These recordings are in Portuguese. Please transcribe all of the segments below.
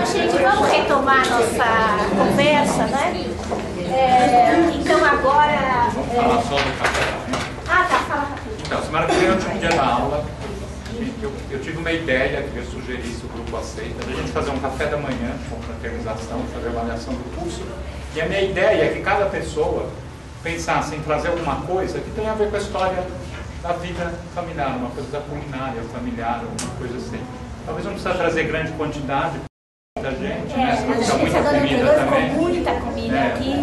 gente, vamos retomar nossa conversa, né? Então agora... Vamos falar só do café da manhã. Ah, tá, fala rápido. Então, semana que vem é o último dia da aula. Eu tive uma ideia que eu sugeri, se o grupo aceita, da gente fazer um café da manhã, com fraternização, fazer avaliação do curso. E a minha ideia é que cada pessoa pensasse em trazer alguma coisa que tenha a ver com a história da vida familiar, uma coisa da culinária familiar, alguma coisa assim. Talvez não precisa trazer grande quantidade da gente, né? Se não precisa muita comida também. Muita comida aqui.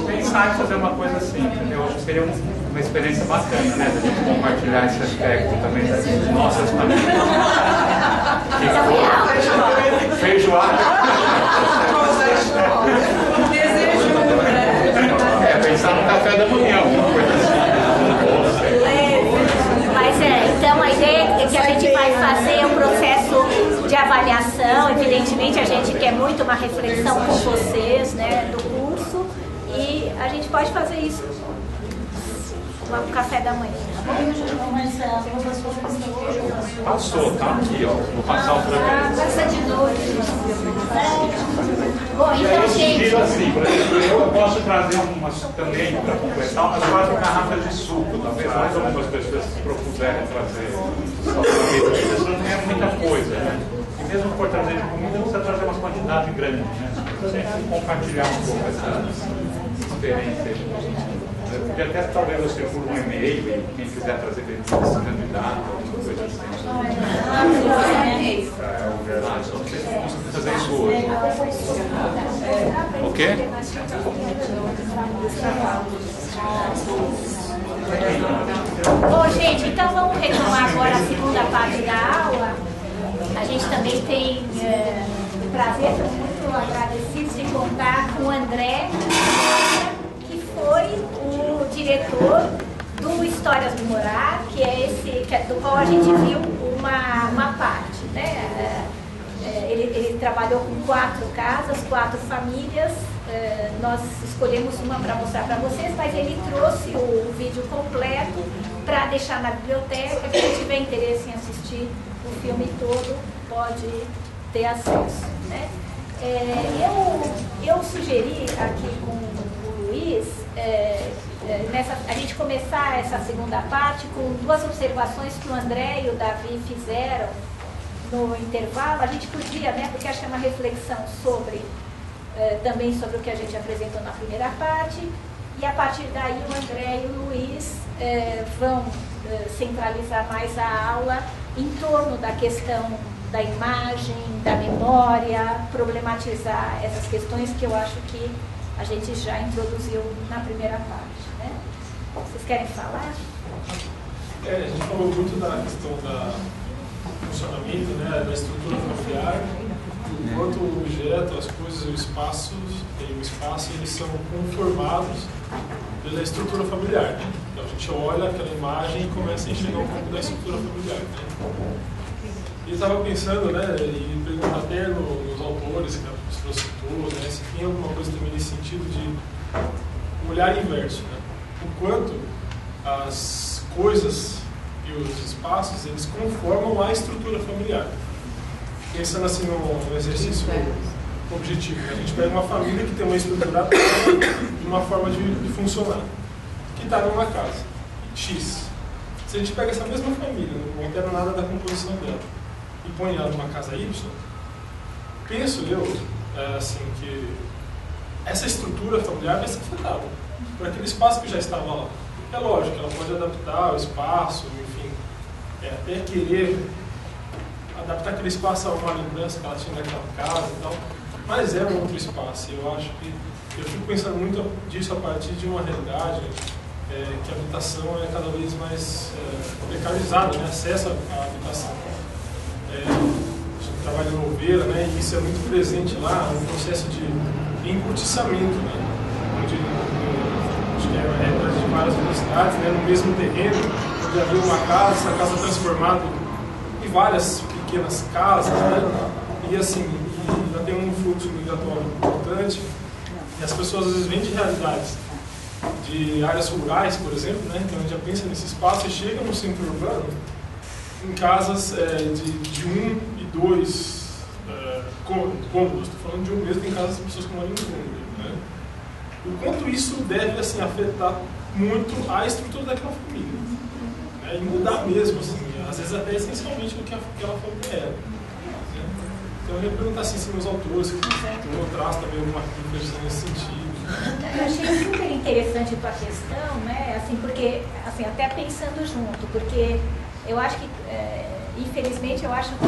Pensar em fazer uma coisa assim, entendeu? Acho que seria uma experiência bacana, né? Da gente compartilhar esse aspecto também das nossas famílias. Feijoada. Pensar no café da manhã, alguma coisa assim. Mas então a ideia é que a gente vai fazer um processo de avaliação. Evidentemente a gente quer muito uma reflexão com vocês, né, do curso, e a gente pode fazer isso no café da manhã. Passou, tá aqui, ó. Vou passar outra vez. Passa de novo. Bom, então, gente. Assim, por exemplo, eu posso trazer umas também para completar umas 4 garrafas de suco, talvez mais algumas pessoas se propuserem trazer só bebidas, não é muita coisa, né? E mesmo que for trazer de comida, não precisa trazer umas quantidades grandes, né? Para a gente compartilhar um pouco essa experiência. Eu podia até talvez você por um e-mail e quem quiser trazer bebidas candidato, alguma coisa assim. Só vocês vão fazer isso hoje. Ok? Bom, gente, então vamos retomar agora a segunda parte da aula. A gente também tem o prazer, estou muito agradecido de contar com o André, que foi o diretor do Histórias do Morar, que é do qual a gente viu uma parte, né? Ele trabalhou com 4 casas, 4 famílias. Nós escolhemos uma para mostrar para vocês, mas ele trouxe o vídeo completo para deixar na biblioteca. Quem tiver interesse em assistir o filme todo pode ter acesso, né? Eu sugeri aqui com o Luiz a gente começar essa segunda parte com 2 observações que o André e o Davi fizeram no intervalo. A gente podia, né, porque acho que é uma reflexão também sobre o que a gente apresentou na primeira parte, e a partir daí o André e o Luiz vão centralizar mais a aula em torno da questão da imagem, da memória, problematizar essas questões que eu acho que a gente já introduziu na primeira parte, né? Vocês querem falar? A gente falou muito da questão do funcionamento, né, da estrutura familiar, enquanto o objeto, as coisas, o espaço, eles são conformados pela estrutura familiar. Né? Então a gente olha aquela imagem e começa a enxergar um pouco da estrutura familiar. Né? E eu estava pensando, né, e perguntar até nos autores que a professora citou, né, se tem alguma coisa também nesse sentido de um olhar inverso, né? O quanto as coisas e os espaços, eles conformam a estrutura familiar. Pensando assim no exercício objetivo, né? A gente pega uma família que tem uma estrutura e uma forma de funcionar, que está numa casa X. Se a gente pega essa mesma família, não altera nada da composição dela, e põe ela numa casa Y, penso eu, assim, que essa estrutura familiar vai ser afetada por aquele espaço que já estava lá. É lógico, ela pode adaptar o espaço, enfim, até querer adaptar aquele espaço a uma lembrança que ela tinha naquela casa e tal, mas é um outro espaço. Eu acho que eu fico pensando muito disso a partir de uma realidade que a habitação é cada vez mais precarizada, né? Acesso à habitação. A gente trabalha em Louveira, né? E isso é muito presente lá, um processo de encurtiçamento, né? Onde acho que é de várias universidades, né? No mesmo terreno, onde havia uma casa, essa casa transformada em várias pequenas casas, né? E assim, já tem um fluxo migratório importante, e as pessoas às vezes vêm de realidades de áreas rurais, por exemplo, né? Então a gente já pensa nesse espaço e chega no centro urbano em casas de 1 e 2 cômodos, estou falando de um mesmo, tem casas de pessoas que moram em cômodo, né? O quanto isso deve assim, afetar muito a estrutura daquela família, né? E mudar mesmo, assim, às vezes até essencialmente do que aquela família era. Né? Então eu ia perguntar assim, se meus autores contrastam também alguma reflexão nesse sentido. Eu achei super interessante a tua questão, né? Assim, porque, assim, até pensando junto, porque eu acho que, infelizmente, eu acho que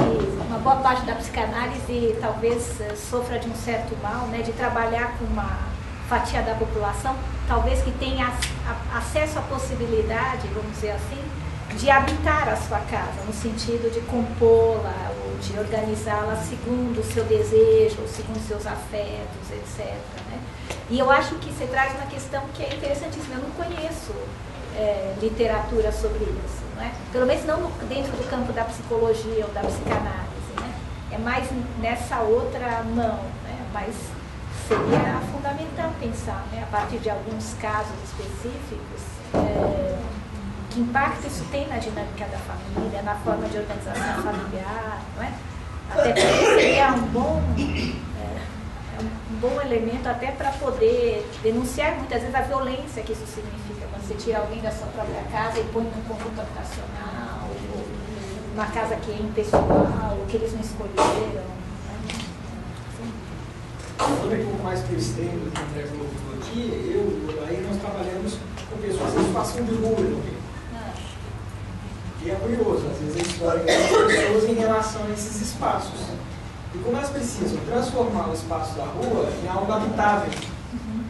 uma boa parte da psicanálise talvez sofra de um certo mal, né? De trabalhar com uma fatia da população, talvez que tenha acesso à possibilidade, vamos dizer assim, de habitar a sua casa, no sentido de compô-la ou de organizá-la segundo o seu desejo, segundo seus afetos, etc. Né? E eu acho que você traz uma questão que é interessantíssima. Eu não conheço literatura sobre isso, não é? Pelo menos não dentro do campo da psicologia ou da psicanálise. Né? É mais nessa outra mão, né? Mas seria fundamental pensar, né? A partir de alguns casos específicos, que impacto isso tem na dinâmica da família, na forma de organização familiar, não é? Até porque seria um bom elemento até para poder denunciar muitas vezes a violência que isso significa, quando você tira alguém da sua própria casa e põe num conjunto habitacional, ou uma casa que é impessoal, ou que eles não escolheram. Indo um pouco mais para o extremo do que o André colocou aqui, aí nós trabalhamos com pessoas em situação de rua. E é curioso, às vezes, a história das pessoas em relação a esses espaços. E como elas precisam transformar o espaço da rua em algo habitável,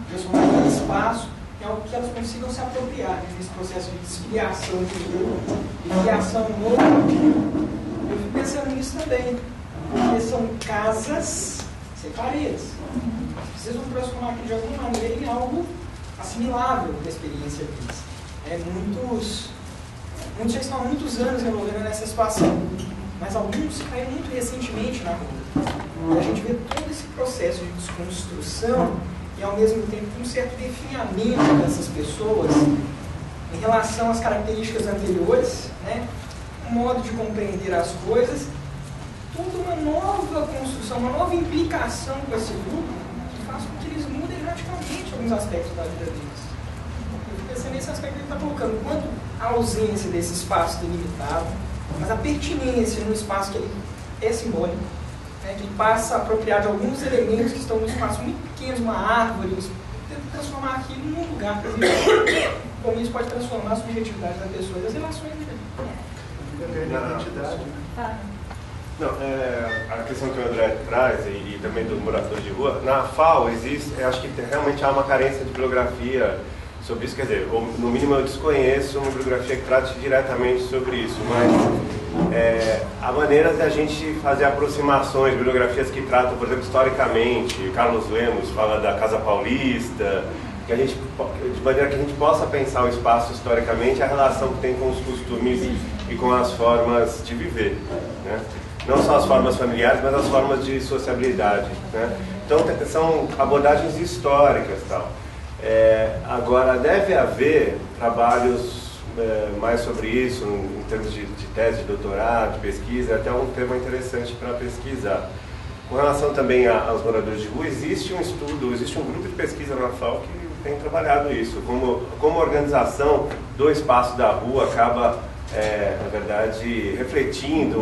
transformar aquele espaço em algo que elas consigam se apropriar, né, nesse processo de desfiliação de rua e criação nova. Eu fico pensando nisso também, porque são casas sem paredes. Precisam transformar aquilo de alguma maneira em algo assimilável da experiência deles. Muitos já estão há muitos anos envolvendo nessa situação, mas alguns caíram muito recentemente na rua. E a gente vê todo esse processo de desconstrução e, ao mesmo tempo, um certo definhamento dessas pessoas em relação às características anteriores, né? Um modo de compreender as coisas, toda uma nova construção, uma nova implicação com esse grupo que faz com que eles mudem radicalmente alguns aspectos da vida deles. Pensando nesse aspecto que ele está colocando, quanto a ausência desse espaço delimitado, mas a pertinência no espaço que ele é simbólico, né, que passa a apropriar de alguns elementos que estão num espaço muito pequeno, uma árvore, tenta transformar aquilo num lugar para viver. Como isso pode transformar a subjetividade da pessoa e das relações dele. Na identidade. Não, a questão que o André traz e também dos moradores de rua, na FAO existe, acho que realmente há uma carência de bibliografia sobre isso, quer dizer, no mínimo eu desconheço uma bibliografia que trate diretamente sobre isso, mas há maneiras de a gente fazer aproximações, bibliografias que tratam, por exemplo, historicamente. Carlos Lemos fala da Casa Paulista, que de maneira que a gente possa pensar o espaço historicamente, a relação que tem com os costumes e com as formas de viver, né? Não só as formas familiares, mas as formas de sociabilidade, né? Então são abordagens históricas e tal. Agora, deve haver trabalhos mais sobre isso, em termos de tese, de doutorado, de pesquisa, é até um tema interessante para pesquisar. Com relação também aos moradores de rua, existe um estudo, existe um grupo de pesquisa na FAO que tem trabalhado isso, como a organização do espaço da rua acaba, na verdade, refletindo,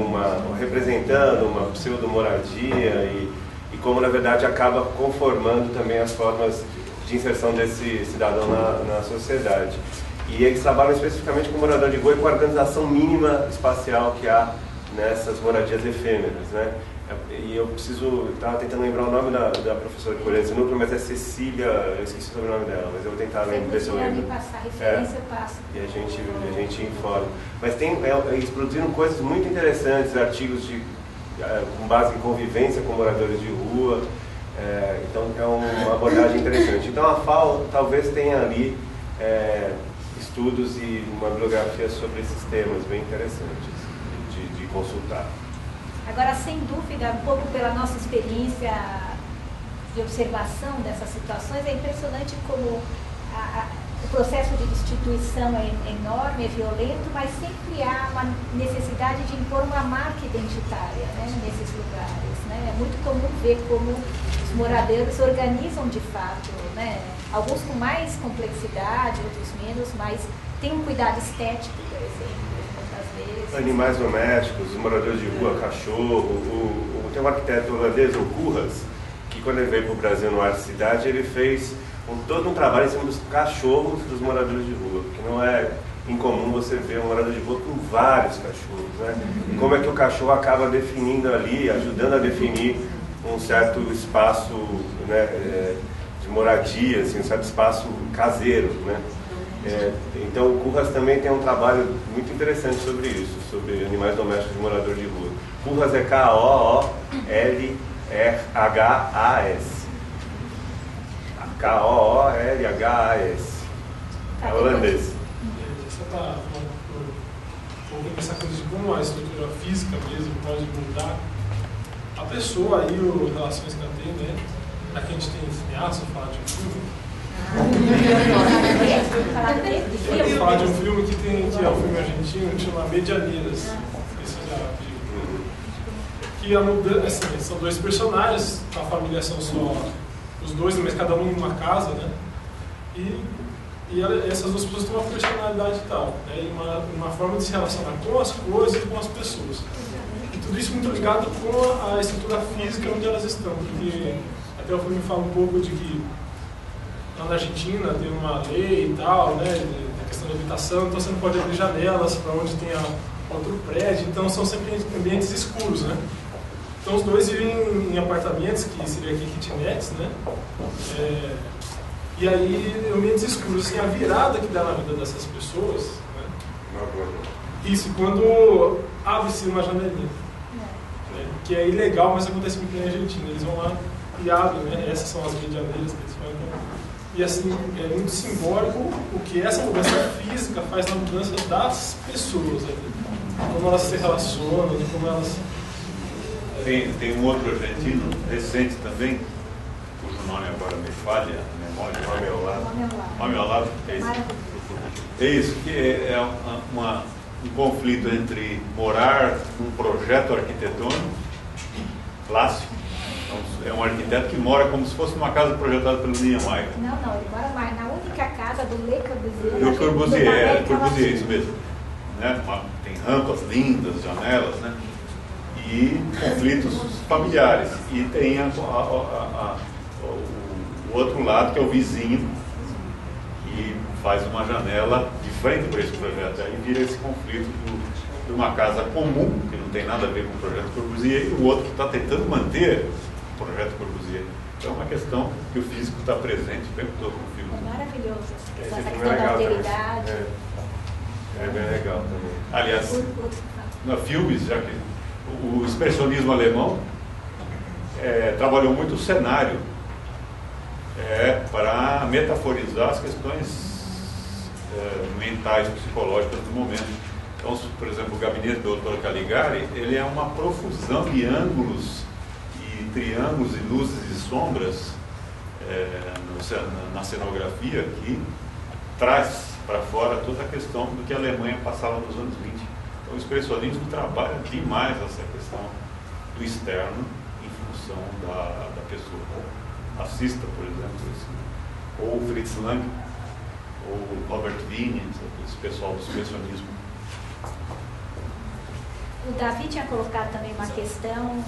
representando uma pseudo-moradia e como, na verdade, acaba conformando também as formas de inserção desse cidadão na sociedade. E eles trabalham especificamente com o morador de rua e com a organização mínima espacial que há nessas moradias efêmeras, né? E eu estava tentando lembrar o nome da professora que colheu esse núcleo, mas é Cecília, eu esqueci o sobrenome dela, mas eu vou tentar ver se eu lembro. Passar referência, eu passo. E a gente informa. Mas eles produziram coisas muito interessantes, artigos com base em convivência com moradores de rua. Então é uma abordagem interessante. Então a FAO talvez tenha ali estudos e uma bibliografia sobre esses temas bem interessantes de consultar. Agora, sem dúvida, um pouco pela nossa experiência de observação dessas situações, é impressionante como o processo de destituição é enorme, é violento, mas sempre há uma necessidade de impor uma marca identitária, né, nesses lugares. né? É muito comum ver como os moradores organizam de fato, né? Alguns com mais complexidade, outros menos, mas tem um cuidado estético, por exemplo, muitas vezes. Animais domésticos, os moradores de rua, cachorro. Tem um arquiteto holandês, o Koolhaas, que quando ele veio para o Brasil no Arte Cidade, ele fez todo um trabalho em cima dos cachorros dos moradores de rua, que não é incomum você ver um morador de rua com vários cachorros, né? E como é que o cachorro acaba definindo ali, ajudando a definir um certo espaço, né, de moradia, assim, um certo espaço caseiro, né? Então o Koolhaas também tem um trabalho muito interessante sobre isso, sobre animais domésticos de morador de rua. Koolhaas é K-O-O-L-H-A-S. K-O-O-L-H-A-S. É holandês. Você está ouvindo essa coisa de como a estrutura física mesmo pode mudar a pessoa aí, as relações que ela tem, né? Aqui a gente tem cineasta, falar de um filme. Eu vou falar de um filme que é um filme argentino que chama Medianeiras. Esse já viu. Que a mudança, assim, são dois personagens, a família são só os dois, mas cada um em uma casa, né? E essas duas pessoas têm uma personalidade e tal, né? E uma forma de se relacionar com as coisas e com as pessoas. E tudo isso muito ligado com a estrutura física onde elas estão, porque até o filme fala um pouco de que lá na Argentina tem uma lei e tal, né? Da questão da habitação, então você não pode abrir janelas para onde tem outro prédio, então são sempre ambientes escuros, né? Então os dois vivem em apartamentos, que seria aqui kitnets, né? E aí, ambientes escuros, assim, a virada que dá na vida dessas pessoas, né? Isso, quando abre-se uma janelinha, né? Que é ilegal, mas acontece muito na Argentina, eles vão lá e abrem, né? Essas são as medianeiras que eles falam. E assim, é muito simbólico o que essa mudança física faz na mudança das pessoas, né? Como elas se relacionam, como elas... Tem um outro argentino, recente também, cujo nome agora me falha, a memória, Nome ao Lado. É isso, que é um conflito entre morar num projeto arquitetônico clássico. É um arquiteto que mora como se fosse numa casa projetada pelo Niemeyer. Não, ele mora mais na única casa do Le Corbusier. Do Corbusier, isso mesmo. Né? Tem rampas lindas, janelas, né? E conflitos familiares. E tem o outro lado, que é o vizinho, que faz uma janela de frente para esse projeto. Aí vira esse conflito de uma casa comum, que não tem nada a ver com o projeto Corbusier, e o outro que está tentando manter o projeto Corbusier. Então é uma questão que o físico está presente o tempo todo no filme. É maravilhoso. Essa Esse questão da alteridade. É bem legal também. Aliás, na filmes, já que o expressionismo alemão trabalhou muito o cenário para metaforizar as questões mentais, psicológicas do momento. Então, por exemplo, o gabinete do Dr. Caligari, ele é uma profusão de ângulos e triângulos e luzes e sombras na cenografia que traz para fora toda a questão do que a Alemanha passava nos anos 20. Então, o expressionismo trabalha demais essa questão do externo em função da pessoa. Assista, por exemplo, ou o Fritz Lang, ou o Robert Wiene, esse pessoal do expressionismo. O Davi tinha colocado também uma questão...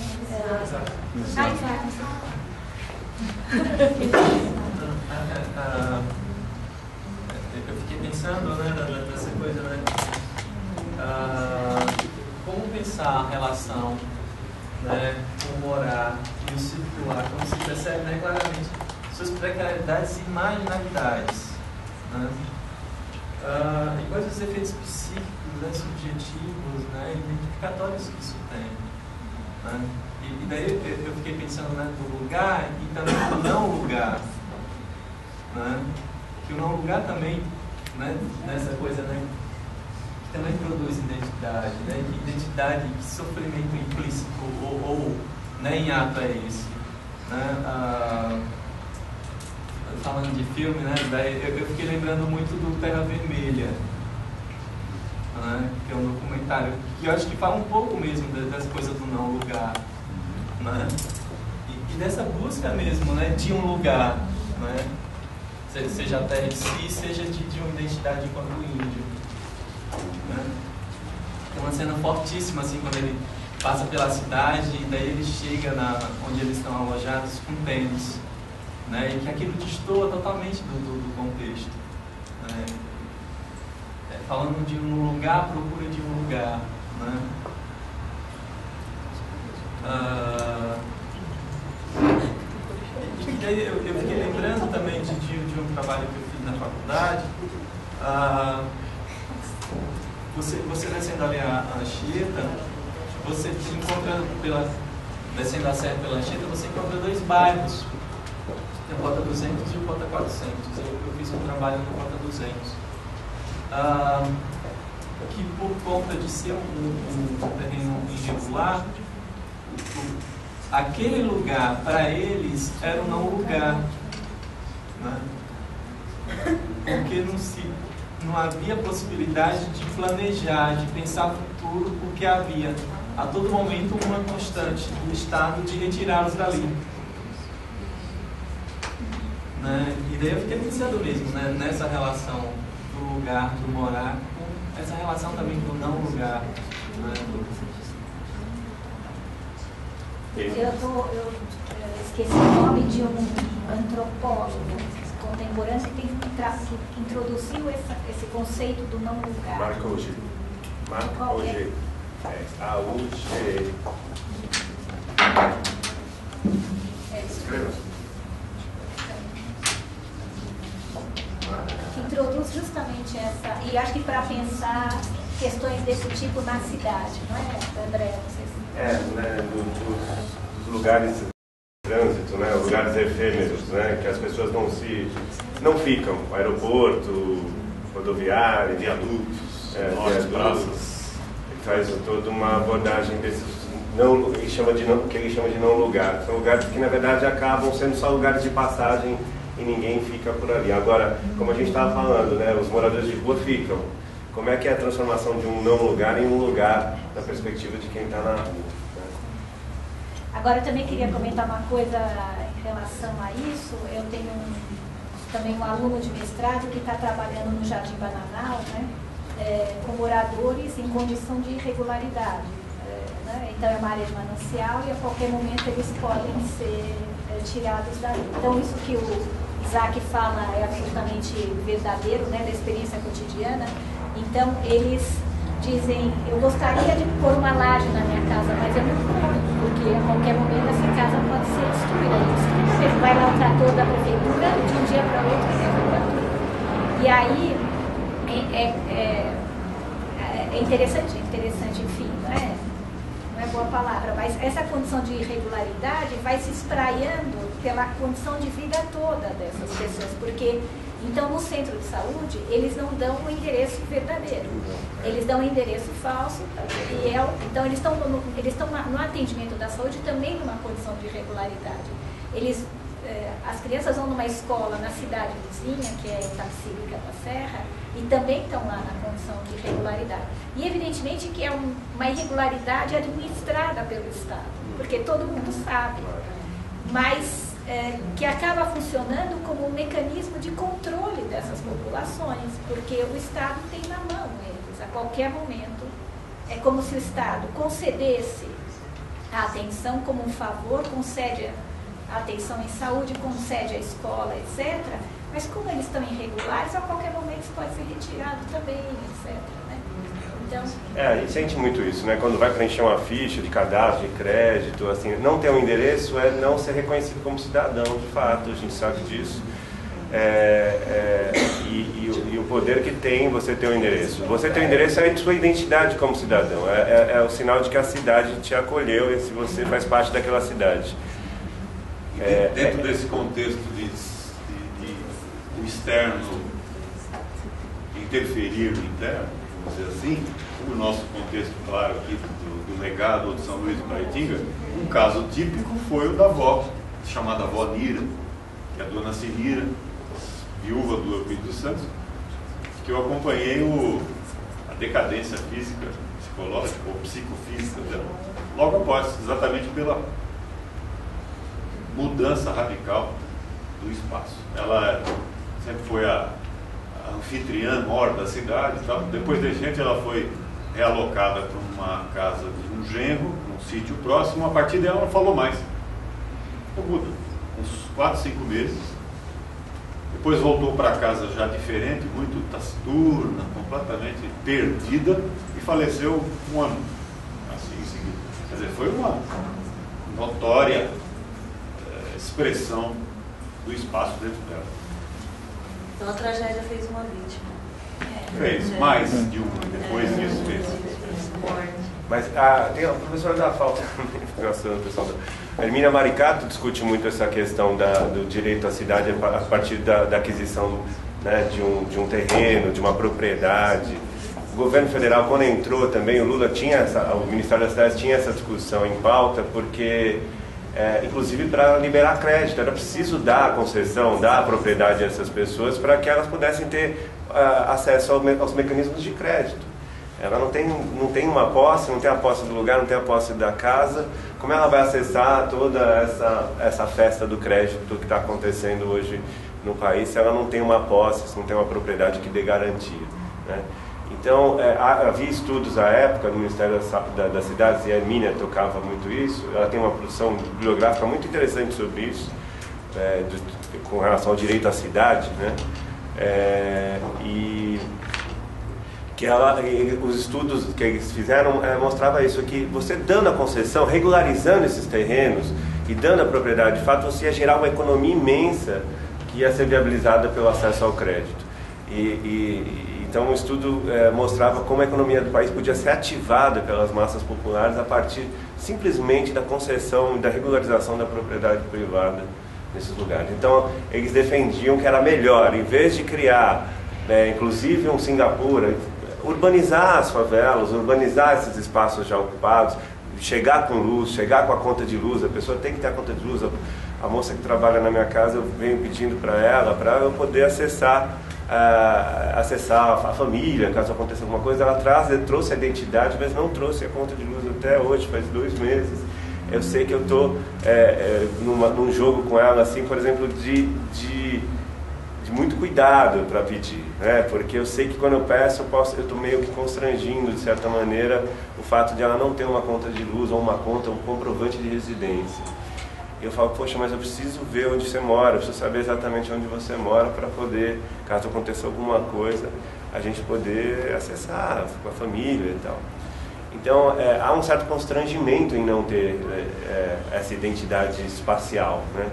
Eu fiquei pensando, né, nessa coisa, né? Como pensar a relação, né, com o morar e o circular, como se percebe, né, claramente suas precariedades e marginalidades, né? E quais os efeitos psíquicos, né, subjetivos, né, identificatórios que isso tem, né? E daí eu fiquei pensando, né, do lugar e também do não lugar, né? Que o não lugar também, né, nessa coisa, né, que também produz identidade, né? Que identidade, que sofrimento implícito ou né, em ato é esse, né? Falando de filme, né, daí eu fiquei lembrando muito do Terra Vermelha, né, que é um documentário que eu acho que fala um pouco mesmo das coisas do não lugar, né? E dessa busca mesmo, né, de um lugar, né? Seja a terra em si, seja de uma identidade enquanto índio, né? Tem uma cena fortíssima assim quando ele passa pela cidade e daí ele chega onde eles estão alojados com tênis, né? E que aquilo destoa totalmente do contexto, né? Falando de um lugar à procura de um lugar, né? E daí eu fiquei lembrando também de um trabalho que eu fiz na faculdade. Você descendo ali a Anchieta, você encontra, descendo a serra pela Anchieta, você encontra dois bairros. Tem o Rota 200 e o Rota 400. Eu fiz um trabalho no Rota 200. Que por conta de ser um terreno irregular, aquele lugar para eles era um não lugar, né? Porque não havia possibilidade de planejar, de pensar futuro, porque havia a todo momento uma constante do Estado de retirá-los dali, né? E daí eu fiquei pensando mesmo, né, nessa relação do lugar, do morar, com essa relação também do não lugar, né? Eu esqueci o nome de um antropólogo contemporâneo que introduziu esse conceito do não lugar. Marc Augé. A-U-G. Escreva. Que introduz justamente essa, e acho que para pensar questões desse tipo na cidade, não é, André? Né, dos lugares de trânsito, né, lugares efêmeros, né, que as pessoas não ficam, aeroporto, rodoviária, viadutos, praças. Ele faz toda uma abordagem desses que ele chama de não lugar. São lugares que na verdade acabam sendo só lugares de passagem e ninguém fica por ali. Agora, como a gente estava falando, né, os moradores de rua ficam. Como é que é a transformação de um não lugar em um lugar na perspectiva de quem está na rua? Né? Agora, eu também queria comentar uma coisa em relação a isso. Eu tenho também um aluno de mestrado que está trabalhando no Jardim Bananal, né, com moradores em condição de irregularidade. Né? Então, é uma área de manancial e a qualquer momento eles podem ser tirados dali. Então, isso que o Isaac fala é absolutamente verdadeiro, né, da experiência cotidiana. Então, eles dizem, eu gostaria de pôr uma laje na minha casa, mas eu não posso, porque a qualquer momento essa casa pode ser destruída. Você vai lá o trator da prefeitura, de um dia para o outro, e derruba tudo. E aí, é interessante, enfim, não é boa palavra, mas essa condição de irregularidade vai se espraiando pela condição de vida toda dessas pessoas, porque então no centro de saúde eles não dão o endereço verdadeiro, eles dão o endereço falso, e então eles estão no atendimento da saúde também numa condição de irregularidade. As crianças vão numa escola na cidade vizinha, que é Itapecerica da Serra, e também estão lá na condição de irregularidade. E evidentemente que é uma irregularidade administrada pelo Estado, porque todo mundo sabe, mas que acaba funcionando como um mecanismo de controle dessas populações, porque o Estado tem na mão eles, a qualquer momento. É como se o Estado concedesse a atenção como um favor, concede a atenção em saúde, concede a escola, etc. Mas como eles estão irregulares, a qualquer momento isso pode ser retirado também, etc. Né? Então... a gente sente muito isso, né? Quando vai preencher uma ficha de cadastro, de crédito, assim, não ter um endereço é não ser reconhecido como cidadão, de fato, a gente sabe disso. E o poder que tem você ter um endereço. Você ter um endereço é a sua identidade como cidadão, é o sinal de que a cidade te acolheu e se você faz parte daquela cidade. Dentro desse contexto de o externo interferir no interno, vamos dizer assim, o nosso contexto, claro, aqui do legado de São Luís do Paraitinga, um caso típico foi o da avó, chamada avó Nira, que é a dona Sinira, viúva do Euclides dos Santos, que eu acompanhei a decadência física, psicológica ou psicofísica dela, logo após, exatamente mudança radical do espaço. Ela sempre foi a anfitriã maior da cidade e tal. Depois de gente, ela foi realocada para uma casa de um genro, num sítio próximo. A partir dela, não falou mais. Então muda, uns 4, 5 meses. Depois voltou para casa já diferente, muito taciturna, completamente perdida, e faleceu um ano assim em seguida. Quer dizer, foi uma notória expressão do espaço dentro dela. Então a tragédia fez uma vítima. Fez, mais de uma, depois disso fez. Mas tem a professora da FAO também, a Hermínia Maricato discute muito essa questão do direito à cidade a partir da aquisição, né, de um terreno, de uma propriedade. O governo federal, quando entrou também, o Lula tinha o Ministério das Cidades tinha essa discussão em pauta, porque, inclusive para liberar crédito, era preciso dar a concessão, dar a propriedade a essas pessoas para que elas pudessem ter acesso aos mecanismos de crédito. Ela não tem uma posse, não tem a posse do lugar, não tem a posse da casa. Como ela vai acessar toda essa festa do crédito que está acontecendo hoje no país se ela não tem uma posse, se não tem uma propriedade que dê garantia, né? Então, havia estudos à época no Ministério das Cidades, e a Hermínia tocava muito isso. Ela tem uma produção bibliográfica muito interessante sobre isso, com relação ao direito à cidade, né? Os estudos que eles fizeram mostrava isso, que você dando a concessão, regularizando esses terrenos e dando a propriedade de fato, você ia gerar uma economia imensa que ia ser viabilizada pelo acesso ao crédito. Então o estudo mostrava como a economia do país podia ser ativada pelas massas populares a partir simplesmente da concessão e da regularização da propriedade privada nesses lugares. Então eles defendiam que era melhor, em vez de criar, inclusive um Singapura, urbanizar as favelas, urbanizar esses espaços já ocupados, chegar com luz, chegar com a conta de luz. A pessoa tem que ter a conta de luz. A moça que trabalha na minha casa, eu venho pedindo para eu poder acessar a família, caso aconteça alguma coisa. Ela trouxe a identidade, mas não trouxe a conta de luz até hoje, faz 2 meses. Eu sei que eu estou num jogo com ela, assim, por exemplo, de muito cuidado para pedir, né? Porque eu sei que quando eu peço, eu estou meio que constrangindo, de certa maneira, o fato de ela não ter uma conta de luz ou uma conta, um comprovante de residência. E eu falo, poxa, mas eu preciso ver onde você mora, eu preciso saber exatamente onde você mora para poder, caso aconteça alguma coisa, a gente poder acessar com a família e tal. Então, há um certo constrangimento em não ter essa identidade espacial, né?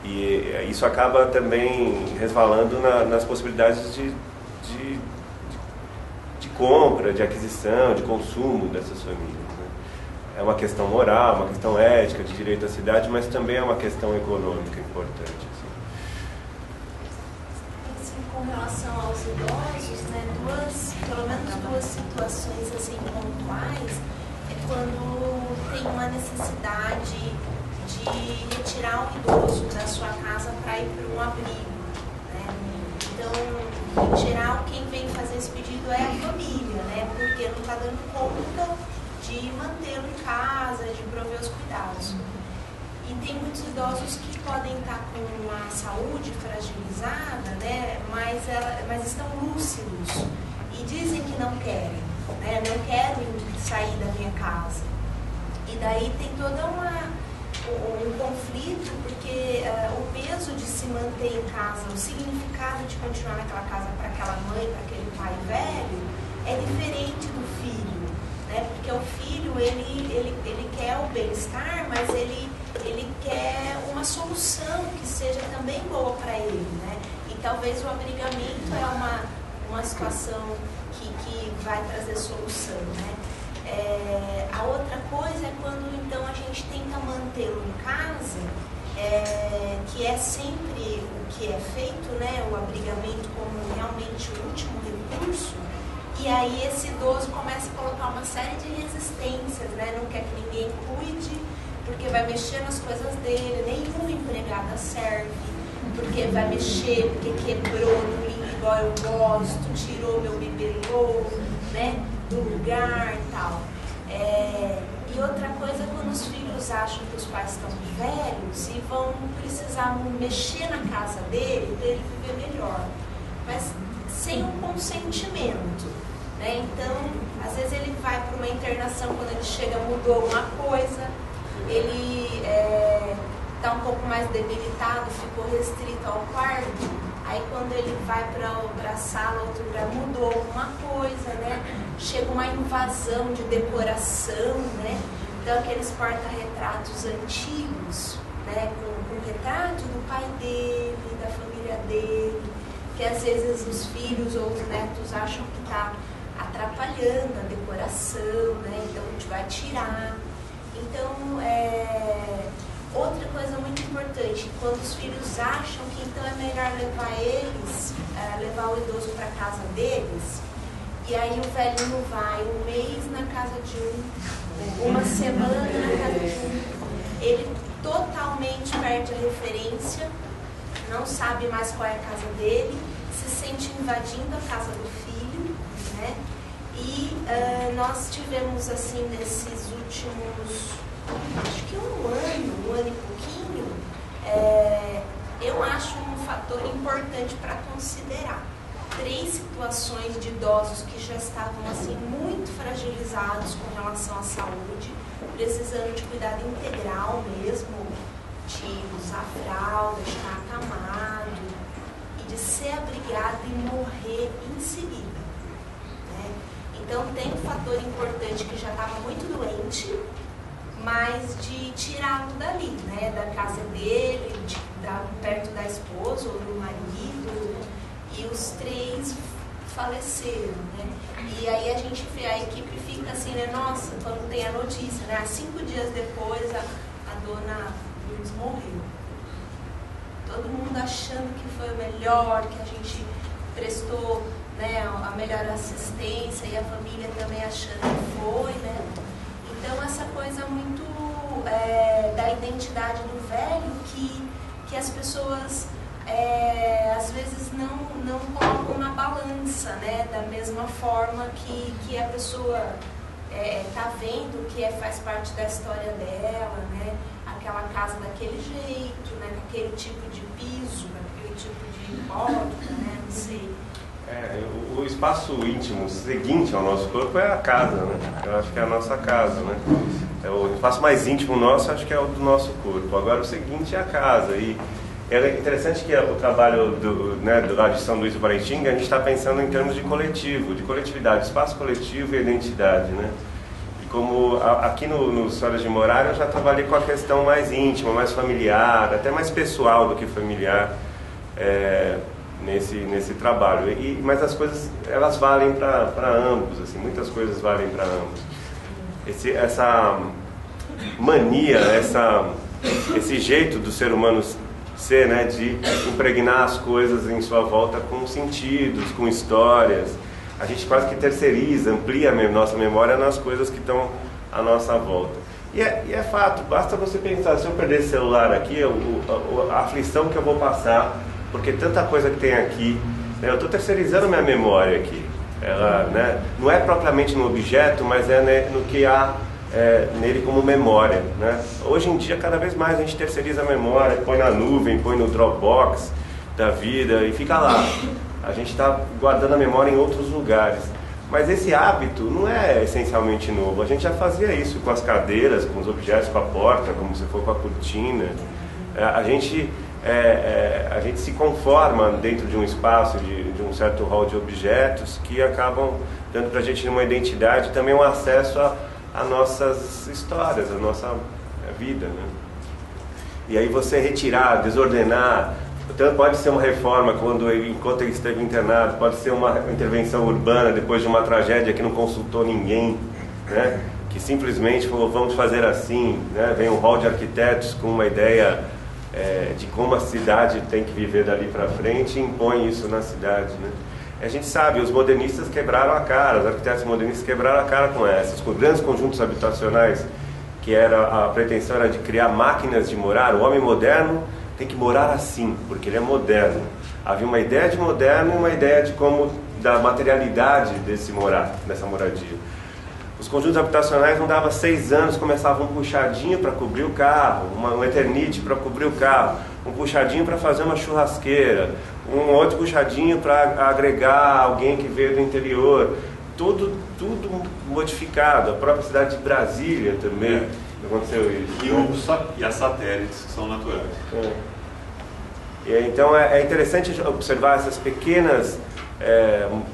E isso acaba também resvalando nas possibilidades de compra, de aquisição, de consumo dessas famílias, né? É uma questão moral, uma questão ética, de direito à cidade, mas também é uma questão econômica importante. Assim, com relação aos idosos, né, pelo menos duas situações assim, pontuais, quando tem uma necessidade de retirar um idoso da sua casa para ir para um abrigo, né? Então, em geral, quem vem fazer esse pedido é a família, né? Porque não está dando conta de mantê-lo em casa, de prover os cuidados. E tem muitos idosos que podem estar com a saúde fragilizada, né? Mas estão lúcidos e dizem que não querem, né? Não quero sair da minha casa. E daí tem toda um conflito, porque o peso de se manter em casa, o significado de continuar naquela casa para aquela mãe, para aquele pai velho, é diferente do filho, né? Porque o filho, ele quer o bem-estar, mas ele quer uma solução que seja também boa para ele, né? E talvez o abrigamento é uma situação que vai trazer solução, né? A outra coisa é quando então a gente tenta mantê-lo em casa, que é sempre o que é feito, né, o abrigamento como realmente o último recurso, e aí esse idoso começa a colocar uma série de resistências, né, não quer que ninguém cuide, porque vai mexer nas coisas dele, nenhuma empregada serve, porque vai mexer, porque quebrou, não limpa igual eu gosto, tirou meu bibelô, né, do lugar e tal. E outra coisa é quando os filhos acham que os pais estão velhos e vão precisar mexer na casa dele para ele viver melhor, mas sem um consentimento, né? Então, às vezes ele vai para uma internação, quando ele chega mudou alguma coisa, ele está um pouco mais debilitado, ficou restrito ao quarto. Aí quando ele vai para a sala, outro lugar, mudou alguma coisa, né? Chega uma invasão de decoração, né? Então aqueles porta-retratos antigos, né? Com o retrato do pai dele, da família dele, que às vezes os filhos ou os netos acham que está atrapalhando a decoração, né? Então a gente vai tirar. Então, outra coisa muito importante, quando os filhos acham que então é melhor levar o idoso para a casa deles, e aí o velhinho vai um mês na casa de uma semana na casa de ele totalmente perde a referência, não sabe mais qual é a casa dele, se sente invadindo a casa do filho, né? E nós tivemos assim nesses últimos, acho que um ano e pouquinho, eu acho um fator importante para considerar. 3 situações de idosos que já estavam assim muito fragilizados com relação à saúde, precisando de cuidado integral mesmo, de usar fralda, de estar acamado e de ser abrigado e morrer em seguida, né? Então tem um fator importante que já estava muito doente, mas de tirá-lo dali, né, da casa dele, perto da esposa ou do marido, e os 3 faleceram, né? E aí a equipe fica assim, né, nossa, quando tem a notícia, né, 5 dias depois a dona Lourdes morreu. Todo mundo achando que foi o melhor, que a gente prestou, né, a melhor assistência, e a família também achando que foi, né? Então, essa coisa muito da identidade do velho que as pessoas às vezes não colocam na balança, né? Da mesma forma que a pessoa está vendo que faz parte da história dela, né? Aquela casa daquele jeito, né? Com aquele tipo de piso, aquele tipo de porta, né? Não sei. O espaço íntimo seguinte ao nosso corpo é a casa, né? Eu acho que é a nossa casa, né? O espaço mais íntimo nosso, acho que é o do nosso corpo. Agora, o seguinte é a casa. E é interessante que o trabalho do lado de São Luís do Paraitinga, a gente está pensando em termos de coletivo, de coletividade, espaço coletivo e identidade, né? E como aqui no Histórias de Morar, eu já trabalhei com a questão mais íntima, mais familiar, até mais pessoal do que familiar, nesse trabalho. Mas as coisas, elas valem para ambos, assim, muitas coisas valem para ambos. Essa mania, esse jeito do ser humano ser, né, de impregnar as coisas em sua volta com sentidos, com histórias. A gente quase que terceiriza, amplia a nossa memória nas coisas que estão à nossa volta. E é fato, basta você pensar, se eu perder esse celular aqui, a aflição que eu vou passar, porque tanta coisa que tem aqui, né, eu estou terceirizando minha memória aqui. Ela, né, não é propriamente no objeto, mas no que há nele como memória, né? Hoje em dia, cada vez mais a gente terceiriza a memória, põe na nuvem, põe no Dropbox da vida e fica lá. A gente está guardando a memória em outros lugares. Mas esse hábito não é essencialmente novo. A gente já fazia isso com as cadeiras, com os objetos, com a porta, como se for com a cortina. A gente se conforma dentro de um espaço, de um certo rol de objetos que acabam dando para a gente uma identidade e também um acesso a nossas histórias, a nossa vida, né? E aí você retirar, desordenar, então pode ser uma reforma enquanto ele esteve internado, pode ser uma intervenção urbana depois de uma tragédia que não consultou ninguém, né? Que simplesmente falou, vamos fazer assim, né? Vem um hall de arquitetos com uma ideia de como a cidade tem que viver dali para frente e impõe isso na cidade, né? A gente sabe, os modernistas quebraram a cara, os arquitetos modernistas quebraram a cara com essas, com grandes conjuntos habitacionais, que a pretensão era de criar máquinas de morar. O homem moderno tem que morar assim, porque ele é moderno. Havia uma ideia de moderno e uma ideia da materialidade dessa moradia. Os conjuntos habitacionais não dava 6 anos, começava um puxadinho para cobrir o carro, um eternite para cobrir o carro, um puxadinho para fazer uma churrasqueira, um outro puxadinho para agregar alguém que veio do interior, tudo modificado. A própria cidade de Brasília também aconteceu isso. E as satélites que são naturais. Então é interessante observar essas pequenas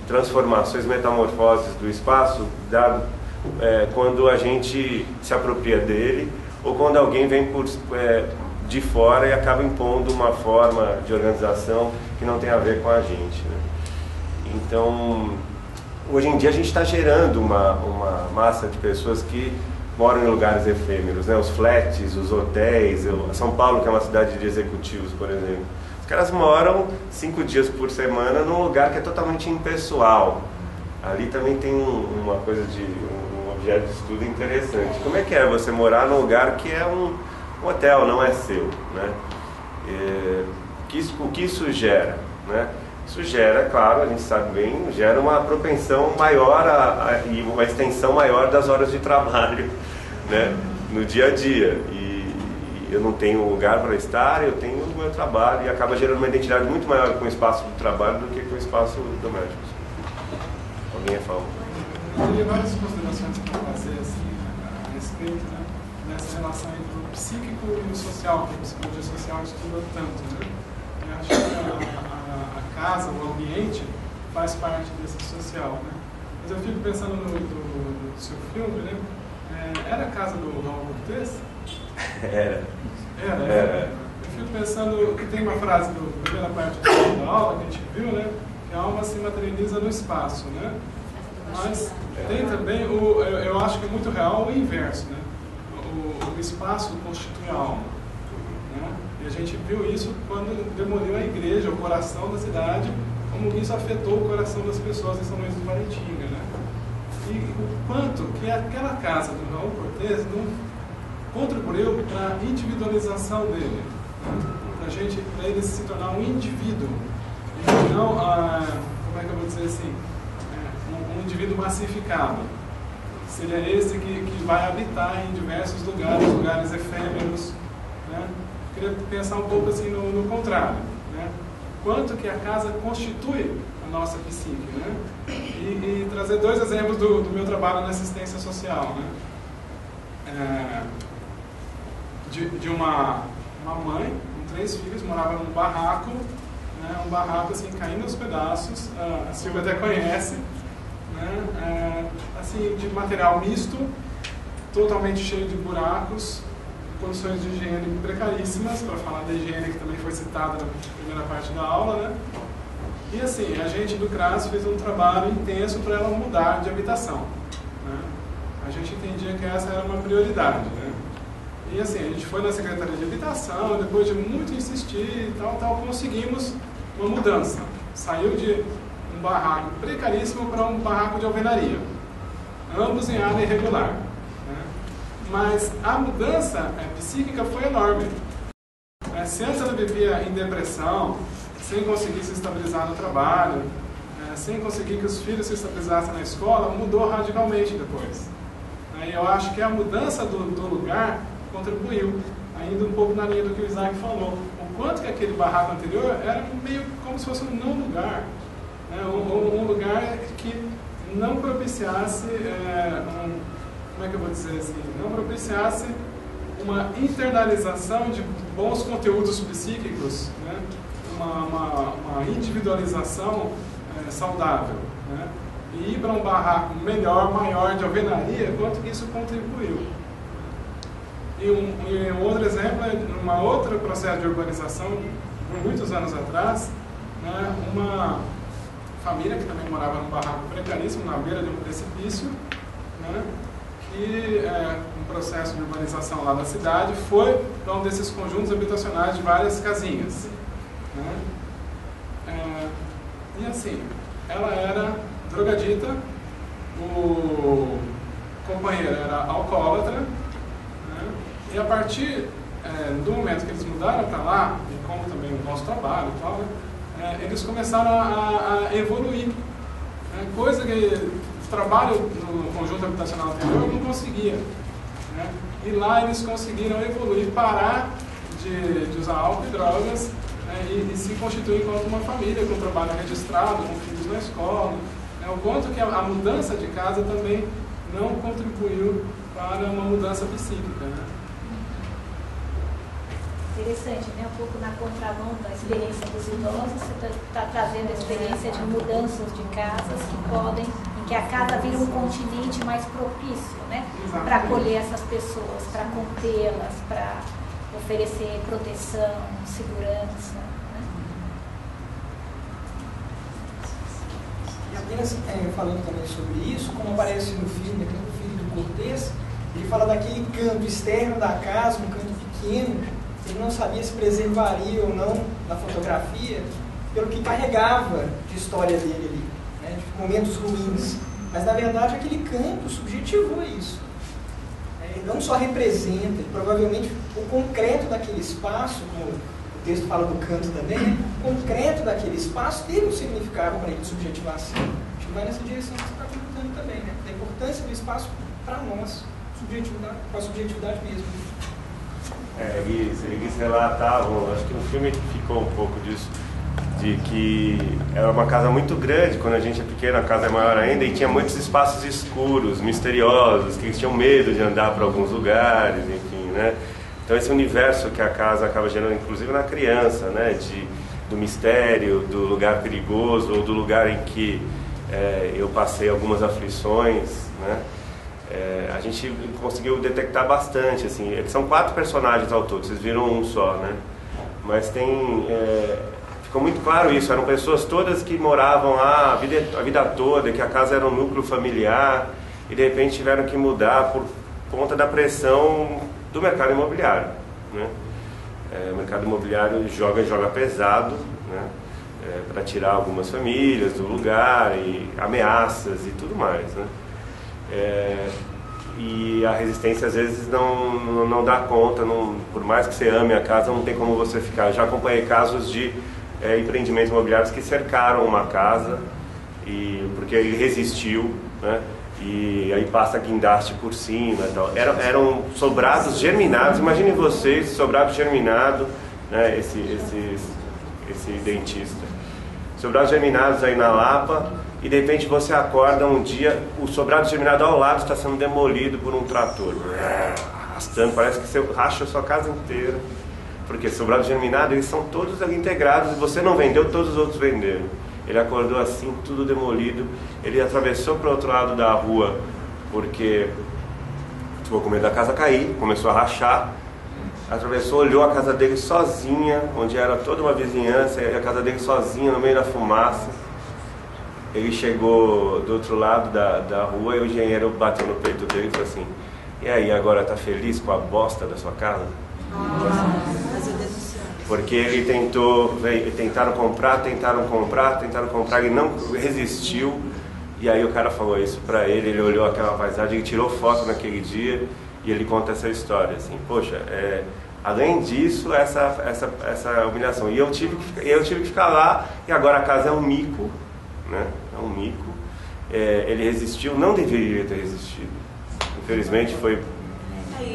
transformações, metamorfoses do espaço, quando a gente se apropria dele, ou quando alguém vem de fora e acaba impondo uma forma de organização que não tem a ver com a gente, né? Então, hoje em dia a gente está gerando uma massa de pessoas que moram em lugares efêmeros, né? Os flats, os hotéis, São Paulo, que é uma cidade de executivos, por exemplo. Os caras moram 5 dias por semana num lugar que é totalmente impessoal. Ali também tem uma coisa um objeto de estudo interessante. Como é que é você morar num lugar que é um hotel, não é seu, né? O que isso gera, né? Isso gera, claro, a gente sabe bem, gera uma propensão maior e uma extensão maior das horas de trabalho, né? No dia a dia. E eu não tenho um lugar para estar, eu tenho o meu trabalho, e acaba gerando uma identidade muito maior com o espaço do trabalho do que com o espaço doméstico. Alguém ia falar? Eu teria várias considerações para fazer assim, a respeito, né, dessa relação entre o psíquico e o social, que a psicologia social estuda tanto, né? Eu acho que a casa, o ambiente, faz parte desse social, né? Mas eu fico pensando no seu filme, né? Era a casa do Raul Cortez? Era. Eu fico pensando que tem uma frase da primeira parte da aula que a gente viu, né? Que a alma se materializa no espaço, né? Mas tem também, eu acho que é muito real o inverso, né? O espaço constitui a alma, né? E a gente viu isso quando demoliu a igreja, o coração da cidade, como isso afetou o coração das pessoas em São Luís do Paraitinga, né? E o quanto que aquela casa do Raul Cortez não contribuiu para a individualização dele, né? Para ele se tornar um indivíduo, e não, como é que eu vou dizer assim, um indivíduo massificado. Seria esse que vai habitar em diversos lugares efêmeros, né? Queria pensar um pouco assim no contrário, né? Quanto que a casa constitui a nossa psique, né? E trazer 2 exemplos do meu trabalho na assistência social, né? De uma mãe com 3 filhos, morava num barraco, né? Um barraco assim caindo aos pedaços, a Silvia até conhece, né? Assim, de material misto, totalmente cheio de buracos, condições de higiene precaríssimas, para falar da higiene que também foi citada na primeira parte da aula, né? E assim, a gente do CRAS fez um trabalho intenso para ela mudar de habitação, né? A gente entendia que essa era uma prioridade, né? E assim, a gente foi na Secretaria de Habitação, depois de muito insistir e tal, conseguimos uma mudança. Saiu de um barraco precaríssimo para um barraco de alvenaria, ambos em área irregular, né? Mas a mudança psíquica foi enorme. Se antes ela vivia em depressão, sem conseguir se estabilizar no trabalho, sem conseguir que os filhos se estabilizassem na escola, mudou radicalmente depois. E eu acho que a mudança do lugar contribuiu, ainda um pouco na linha do que o Isaac falou. O quanto que aquele barraco anterior era meio como se fosse um não lugar, né? Um lugar que não propiciasse, como é que eu vou dizer assim, não propiciasse uma internalização de bons conteúdos psíquicos, né? Uma individualização saudável, né? E ir para um barraco melhor, maior de alvenaria, quanto que isso contribuiu. E um outro exemplo é numa outra processo de urbanização, por muitos anos atrás, né? Uma família que também morava num barraco precaríssimo, na beira de um precipício, né? Que um processo de urbanização lá da cidade foi para um desses conjuntos habitacionais de várias casinhas, né? E assim, ela era drogadita, o companheiro era alcoólatra, né? E a partir do momento que eles mudaram para lá, e como também o nosso trabalho e tal, né? Eles começaram a evoluir, né? Coisa que trabalho no conjunto habitacional anterior não conseguia. Né? E lá eles conseguiram evoluir, parar de usar álcool e drogas, né? e se constituir enquanto uma família, com trabalho registrado, com filhos na escola. Né? O quanto que a mudança de casa também não contribuiu para uma mudança psíquica. Né? Interessante, né? Um pouco na contramão da experiência dos idosos, você está trazendo a experiência de mudanças de casas que podem, em que a casa vira um continente mais propício, né? Para acolher essas pessoas, para contê-las, para oferecer proteção, segurança. Né? E apenas falando também sobre isso, como aparece no filme, aqui no filho do Cortês, ele fala daquele canto externo da casa, um canto pequeno. Ele não sabia se preservaria ou não na fotografia pelo que carregava de história dele ali, né, de momentos ruins. Mas, na verdade, aquele canto subjetivou isso. Ele não só representa, ele, provavelmente o concreto daquele espaço, como o texto fala do canto também, né, o concreto daquele espaço teve um significado para ele subjetivar assim. Acho que vai nessa direção que você está comentando também, né, da importância do espaço para nós, com a subjetividade mesmo. Eles relatavam, acho que no filme ficou um pouco disso, de que era uma casa muito grande, quando a gente é pequeno a casa é maior ainda, e tinha muitos espaços escuros, misteriosos, que eles tinham medo de andar para alguns lugares, enfim, né? Então esse universo que a casa acaba gerando, inclusive na criança, né? Do mistério, do lugar perigoso, ou do lugar em que eu passei algumas aflições, né? A gente conseguiu detectar bastante, assim, são 4 personagens ao todo, vocês viram um só, né? Mas ficou muito claro isso, eram pessoas todas que moravam lá a vida toda, que a casa era um núcleo familiar, e de repente tiveram que mudar por conta da pressão do mercado imobiliário, né? O mercado imobiliário joga pesado, né? Para tirar algumas famílias do lugar, e ameaças e tudo mais, né? E a resistência às vezes não dá conta, por mais que você ame a casa, não tem como você ficar. Eu já acompanhei casos de empreendimentos imobiliários que cercaram uma casa porque ele resistiu, né? E aí passa guindaste por cima e tal. Eram sobrados germinados, imaginem vocês, sobrado germinado, né? esse dentista, sobrados germinados aí na Lapa. E de repente você acorda um dia, o sobrado germinado ao lado está sendo demolido por um trator, arrastando, parece que você racha a sua casa inteira, porque sobrado germinado, eles são todos ali integrados, e você não vendeu, todos os outros venderam. Ele acordou assim, tudo demolido, ele atravessou para o outro lado da rua, porque ficou com medo da casa cair, começou a rachar, atravessou, olhou a casa dele sozinha, onde era toda uma vizinhança, e a casa dele sozinha no meio da fumaça. Ele chegou do outro lado da rua e o engenheiro bateu no peito dele e falou assim: e aí, agora tá feliz com a bosta da sua casa? Porque ele tentaram comprar, ele não resistiu. E aí o cara falou isso pra ele, ele olhou aquela paisagem, ele tirou foto naquele dia e ele conta essa história, assim, poxa, além disso, essa humilhação. E eu tive que ficar lá, e agora a casa é um mico, né? É um mico. Ele resistiu, não deveria ter resistido. Infelizmente foi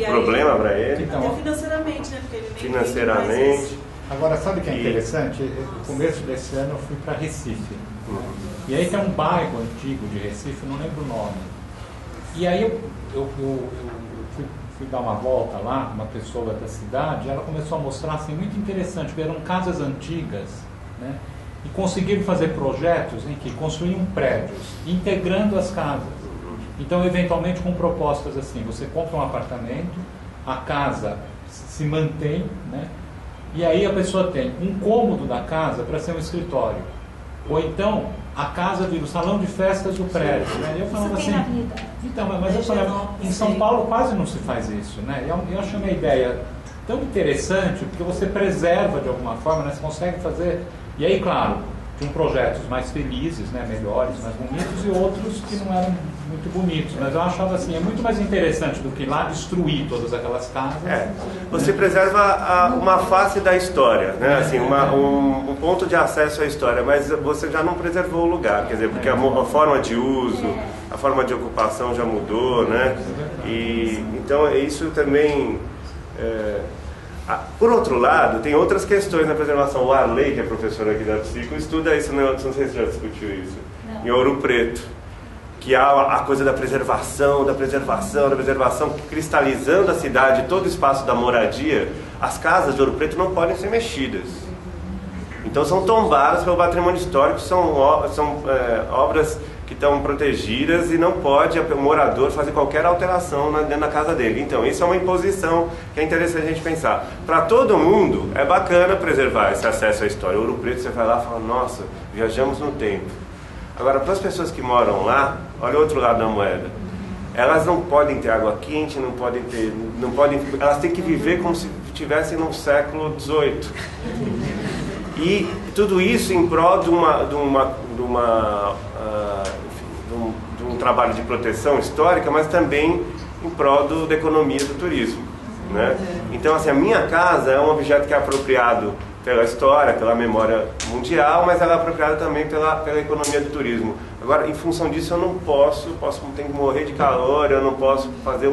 problema para ele. Então, até financeiramente, né? Porque ele nem financeiramente. Agora, sabe o que é interessante? No começo desse ano eu fui para Recife. E aí tem um bairro antigo de Recife, não lembro o nome. E aí eu fui dar uma volta lá, uma pessoa da cidade, ela começou a mostrar assim, muito interessante, porque eram casas antigas, né? E conseguiram fazer projetos em que construíam prédios, integrando as casas. Então, eventualmente, com propostas assim, você compra um apartamento, a casa se mantém, né? E aí a pessoa tem um cômodo da casa para ser um escritório. Ou então, a casa vira o salão de festas do prédio, né? E eu falava assim, então, mas eu falei, em São Paulo quase não se faz isso, né? Eu achei uma ideia tão interessante, porque você preserva de alguma forma, né? Você consegue fazer. E aí, claro, tinham projetos mais felizes, né, melhores, mais bonitos, e outros que não eram muito bonitos. Mas eu achava assim, é muito mais interessante do que ir lá destruir todas aquelas casas. Você preserva uma face da história, né? Assim, um ponto de acesso à história, mas você já não preservou o lugar, quer dizer, porque a forma de uso, a forma de ocupação já mudou, né? E então isso também. Por outro lado, tem outras questões na preservação. O Arley, que é professor aqui da Psico, estuda isso, não sei se já discutiu isso, em Ouro Preto, que há a coisa da preservação, cristalizando a cidade, todo o espaço da moradia. As casas de Ouro Preto não podem ser mexidas. Então são tombadas pelo patrimônio histórico, são obras que estão protegidas e não pode o morador fazer qualquer alteração dentro da casa dele. Então isso é uma imposição que é interessante a gente pensar. Para todo mundo é bacana preservar esse acesso à história. Ouro Preto, você vai lá e fala, nossa, viajamos no tempo. Agora, para as pessoas que moram lá, olha o outro lado da moeda. Elas não podem ter água quente, elas têm que viver como se estivessem no século XVIII. E tudo isso em prol de um trabalho de proteção histórica, mas também em prol da economia do turismo, né? Então, assim, a minha casa é um objeto que é apropriado pela história, pela memória mundial, mas ela é apropriada também pela economia do turismo. Agora, em função disso, eu não tenho que morrer de calor, eu não posso fazer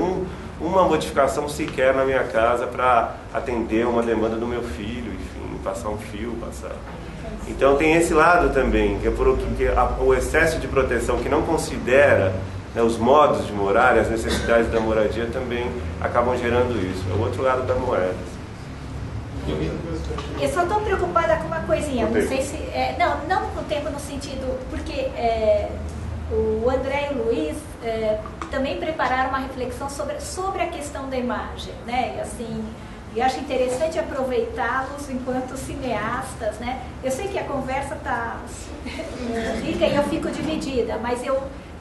uma modificação sequer na minha casa para atender uma demanda do meu filho, enfim, passar um fio, Então tem esse lado também, que é o excesso de proteção que não considera, né, os modos de morar e as necessidades da moradia também acabam gerando isso. É o outro lado da moeda. Eu só estou preocupada com uma coisinha, não sei se... não com o tempo no sentido... Porque o André e o Luiz também prepararam uma reflexão sobre a questão da imagem, né? E assim... E acho interessante aproveitá-los enquanto cineastas, né? Eu sei que a conversa está rica e eu fico dividida, mas eu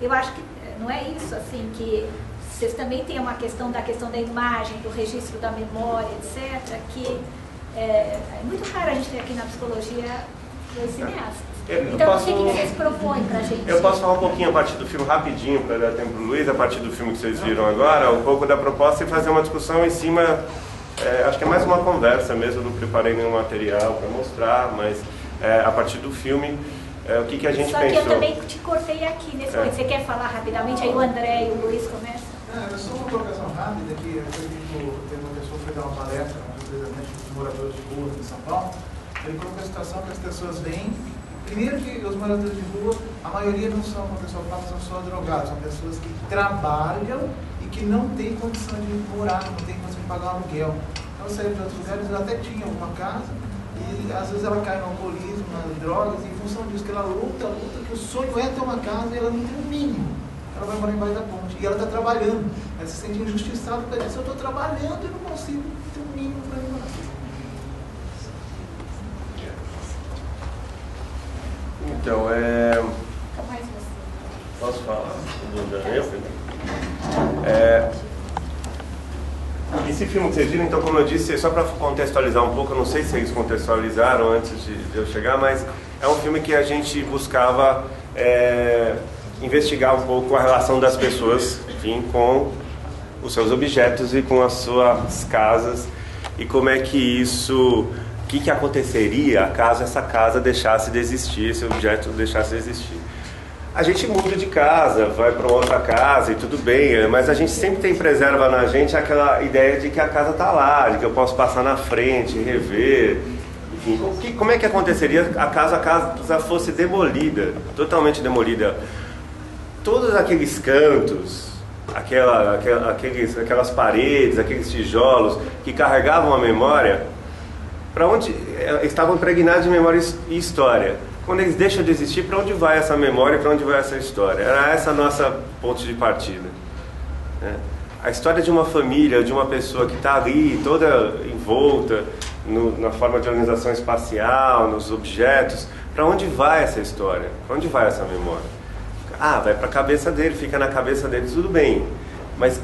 acho que não é isso, assim, que vocês também têm uma questão da imagem, do registro da memória, etc., que é muito raro a gente ter aqui na psicologia dois cineastas. Então, não sei o que vocês propõem para a gente. Eu posso falar um pouquinho a partir do filme, rapidinho, para dar tempo para o Luiz, a partir do filme que vocês viram agora, um pouco da proposta e fazer uma discussão em cima... acho que é mais uma conversa mesmo, não preparei nenhum material para mostrar, mas a partir do filme, o que a gente pensou. Só que eu também te cortei aqui nesse momento. Você quer falar rapidamente? Aí o André e o Luiz começam. É só uma colocação rápida, que teve uma pessoa que foi dar uma palestra, precisamente dos moradores de rua em São Paulo. Ele colocou a situação que as pessoas vêm. Primeiro que os moradores de rua, a maioria não são, como a pessoa fala, são só drogados, são pessoas que trabalham e que não têm condição de morar, não têm condição de pagar um aluguel. Então, saíram de outros lugares, ela até tinha uma casa e às vezes ela cai no alcoolismo, nas drogas, e em função disso que ela luta, que o sonho é ter uma casa e ela não tem o mínimo. Ela vai morar embaixo da ponte e ela está trabalhando. Ela se sente injustiçada porque ela diz, eu estou trabalhando e não consigo ter o mínimo para ir morar. Então, posso falar? Esse filme que vocês viram, então, como eu disse, só para contextualizar um pouco, eu não sei se eles contextualizaram antes de eu chegar, mas é um filme que a gente buscava investigar um pouco a relação das pessoas, enfim, com os seus objetos e com as suas casas, e como é que isso... O que aconteceria caso essa casa deixasse de existir, esse objeto deixasse de existir? A gente muda de casa, vai para outra casa e tudo bem, mas a gente sempre tem preserva na gente aquela ideia de que a casa está lá, de que eu posso passar na frente, rever. Enfim, como é que aconteceria caso a casa fosse demolida, totalmente demolida? Todos aqueles cantos, aquelas paredes, aqueles tijolos que carregavam a memória, para onde estavam impregnados de memória e história. Quando eles deixam de existir, para onde vai essa memória e para onde vai essa história? Era essa a nossa ponto de partida. A história de uma família, de uma pessoa que está ali, toda envolta na forma de organização espacial, nos objetos, para onde vai essa história? Para onde vai essa memória? Vai para a cabeça dele, fica na cabeça dele, tudo bem. Mas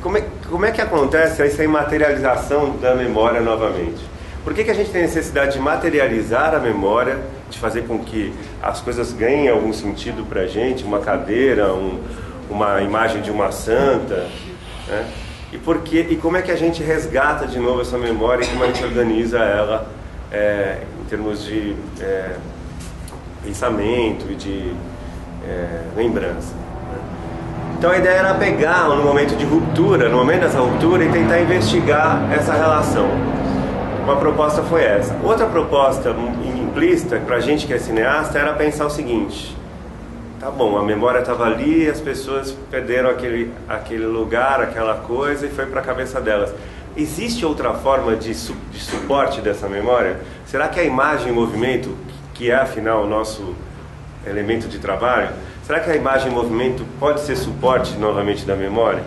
como é que acontece essa imaterialização da memória novamente? Por que a gente tem necessidade de materializar a memória, de fazer com que as coisas ganhem algum sentido para a gente, uma cadeira, uma imagem de uma santa, né? E como é que a gente resgata de novo essa memória e como a gente organiza ela em termos de pensamento e de lembrança, né? Então a ideia era pegar no momento de ruptura, no momento dessa ruptura, e tentar investigar essa relação. Uma proposta foi essa. Outra proposta implícita para a gente que é cineasta era pensar o seguinte: tá bom, a memória estava ali, as pessoas perderam aquele lugar, aquela coisa, e foi para a cabeça delas. Existe outra forma de suporte dessa memória? Será que a imagem em movimento, que é afinal o nosso elemento de trabalho, será que a imagem em movimento pode ser suporte novamente da memória?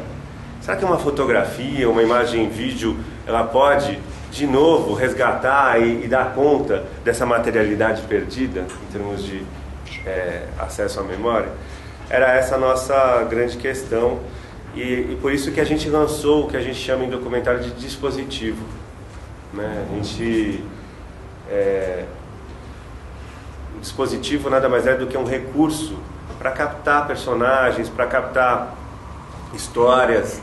Será que uma fotografia, uma imagem em vídeo, ela pode de novo resgatar e dar conta dessa materialidade perdida em termos de acesso à memória? Era essa a nossa grande questão, e por isso que a gente lançou o que a gente chama em documentário de dispositivo, né? O dispositivo nada mais é do que um recurso para captar personagens, para captar histórias.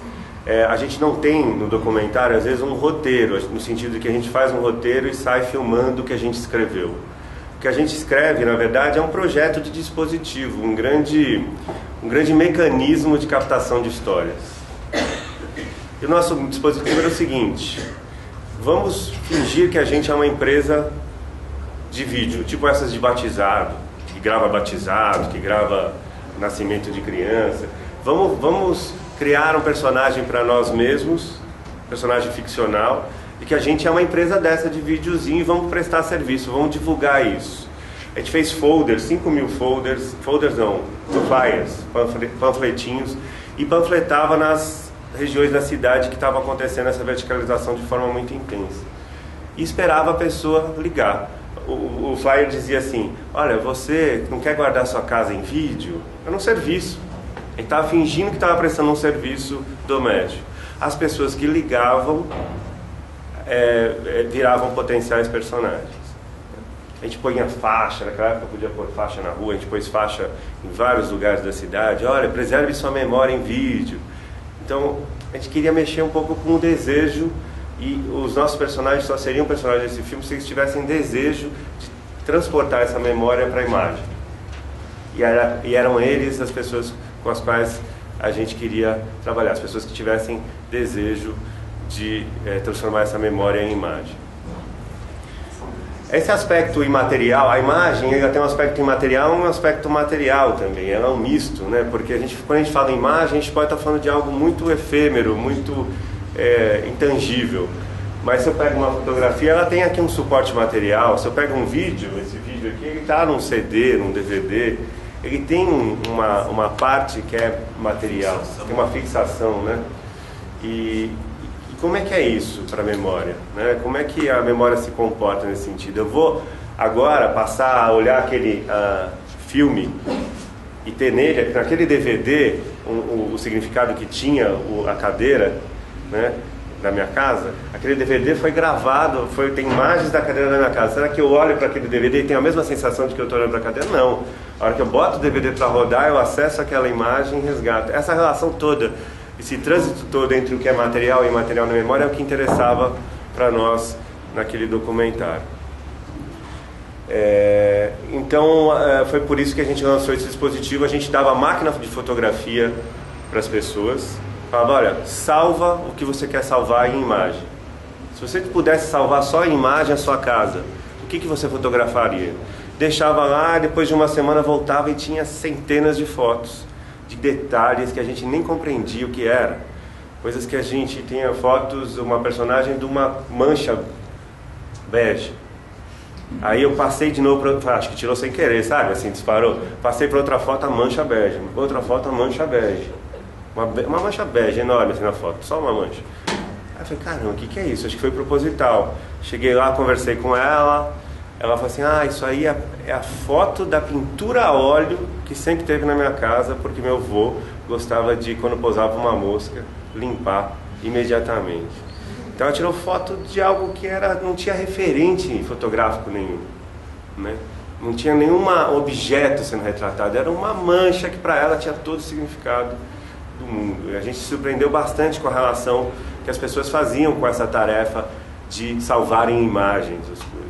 A gente não tem no documentário, às vezes, um roteiro, no sentido de que a gente faz um roteiro e sai filmando o que a gente escreveu. O que a gente escreve, na verdade, é um projeto de dispositivo, um grande mecanismo de captação de histórias. E o nosso dispositivo era o seguinte: vamos fingir que a gente é uma empresa de vídeo, tipo essas de batizado, que grava batizado, que grava nascimento de criança. Vamos criar um personagem para nós mesmos, personagem ficcional, e que a gente é uma empresa dessa de videozinho e vamos prestar serviço, vamos divulgar isso. A gente fez folders, 5.000 flyers, panfletinhos, e panfletava nas regiões da cidade que estava acontecendo essa verticalização de forma muito intensa. E esperava a pessoa ligar. O flyer dizia assim: olha, você não quer guardar sua casa em vídeo? Era um serviço. Ele estava fingindo que estava prestando um serviço doméstico. As pessoas que ligavam viravam potenciais personagens. A gente punha faixa, naquela época podia pôr faixa na rua, a gente pôs faixa em vários lugares da cidade. Olha, preserve sua memória em vídeo. Então, a gente queria mexer um pouco com o desejo, e os nossos personagens só seriam personagens desse filme se eles tivessem desejo de transportar essa memória para a imagem. E eram eles as pessoas com as quais a gente queria trabalhar, as pessoas que tivessem desejo de transformar essa memória em imagem. Esse aspecto imaterial, a imagem ela tem um aspecto imaterial e um aspecto material também, ela é um misto, né? Porque quando a gente fala em imagem, a gente pode estar falando de algo muito efêmero, muito intangível. Mas se eu pego uma fotografia, ela tem aqui um suporte material. Se eu pego um vídeo, esse vídeo aqui, ele está num CD, num DVD, ele tem uma parte que é material, tem uma fixação, né? E como é que é isso para a memória, né? Como é que a memória se comporta nesse sentido? Eu vou agora passar a olhar aquele filme e ter nele, naquele DVD, o significado que tinha a cadeira, né, da minha casa. Aquele DVD foi gravado, tem imagens da cadeira da minha casa. Será que eu olho para aquele DVD e tenho a mesma sensação de que eu estou olhando para a cadeira? Não. A hora que eu boto o DVD para rodar, eu acesso aquela imagem e resgato. Essa relação toda, esse trânsito todo entre o que é material e imaterial na memória é o que interessava para nós naquele documentário. Então, foi por isso que a gente lançou esse dispositivo. A gente dava máquina de fotografia para as pessoas. Falava: olha, salva o que você quer salvar em imagem. Se você pudesse salvar só em imagem a sua casa, o que você fotografaria? Deixava lá, depois de uma semana voltava e tinha centenas de fotos, de detalhes que a gente nem compreendia o que era. Coisas que a gente tinha fotos, uma personagem de uma mancha bege. Aí eu passei de novo, acho que tirou sem querer, sabe? Assim, disparou. Passei para outra foto, a mancha bege. Outra foto, a mancha bege. Uma mancha bege enorme assim na foto, só uma mancha. Aí eu falei: caramba, o que é isso? Acho que foi proposital. Cheguei lá, conversei com ela. Ela falou assim: isso aí é a foto da pintura a óleo que sempre teve na minha casa, porque meu avô gostava de, quando pousava uma mosca, limpar imediatamente. Então ela tirou foto de algo que não tinha referente fotográfico nenhum, né? Não tinha nenhum objeto sendo retratado, era uma mancha que para ela tinha todo o significado do mundo. E a gente se surpreendeu bastante com a relação que as pessoas faziam com essa tarefa de salvarem imagens as coisas.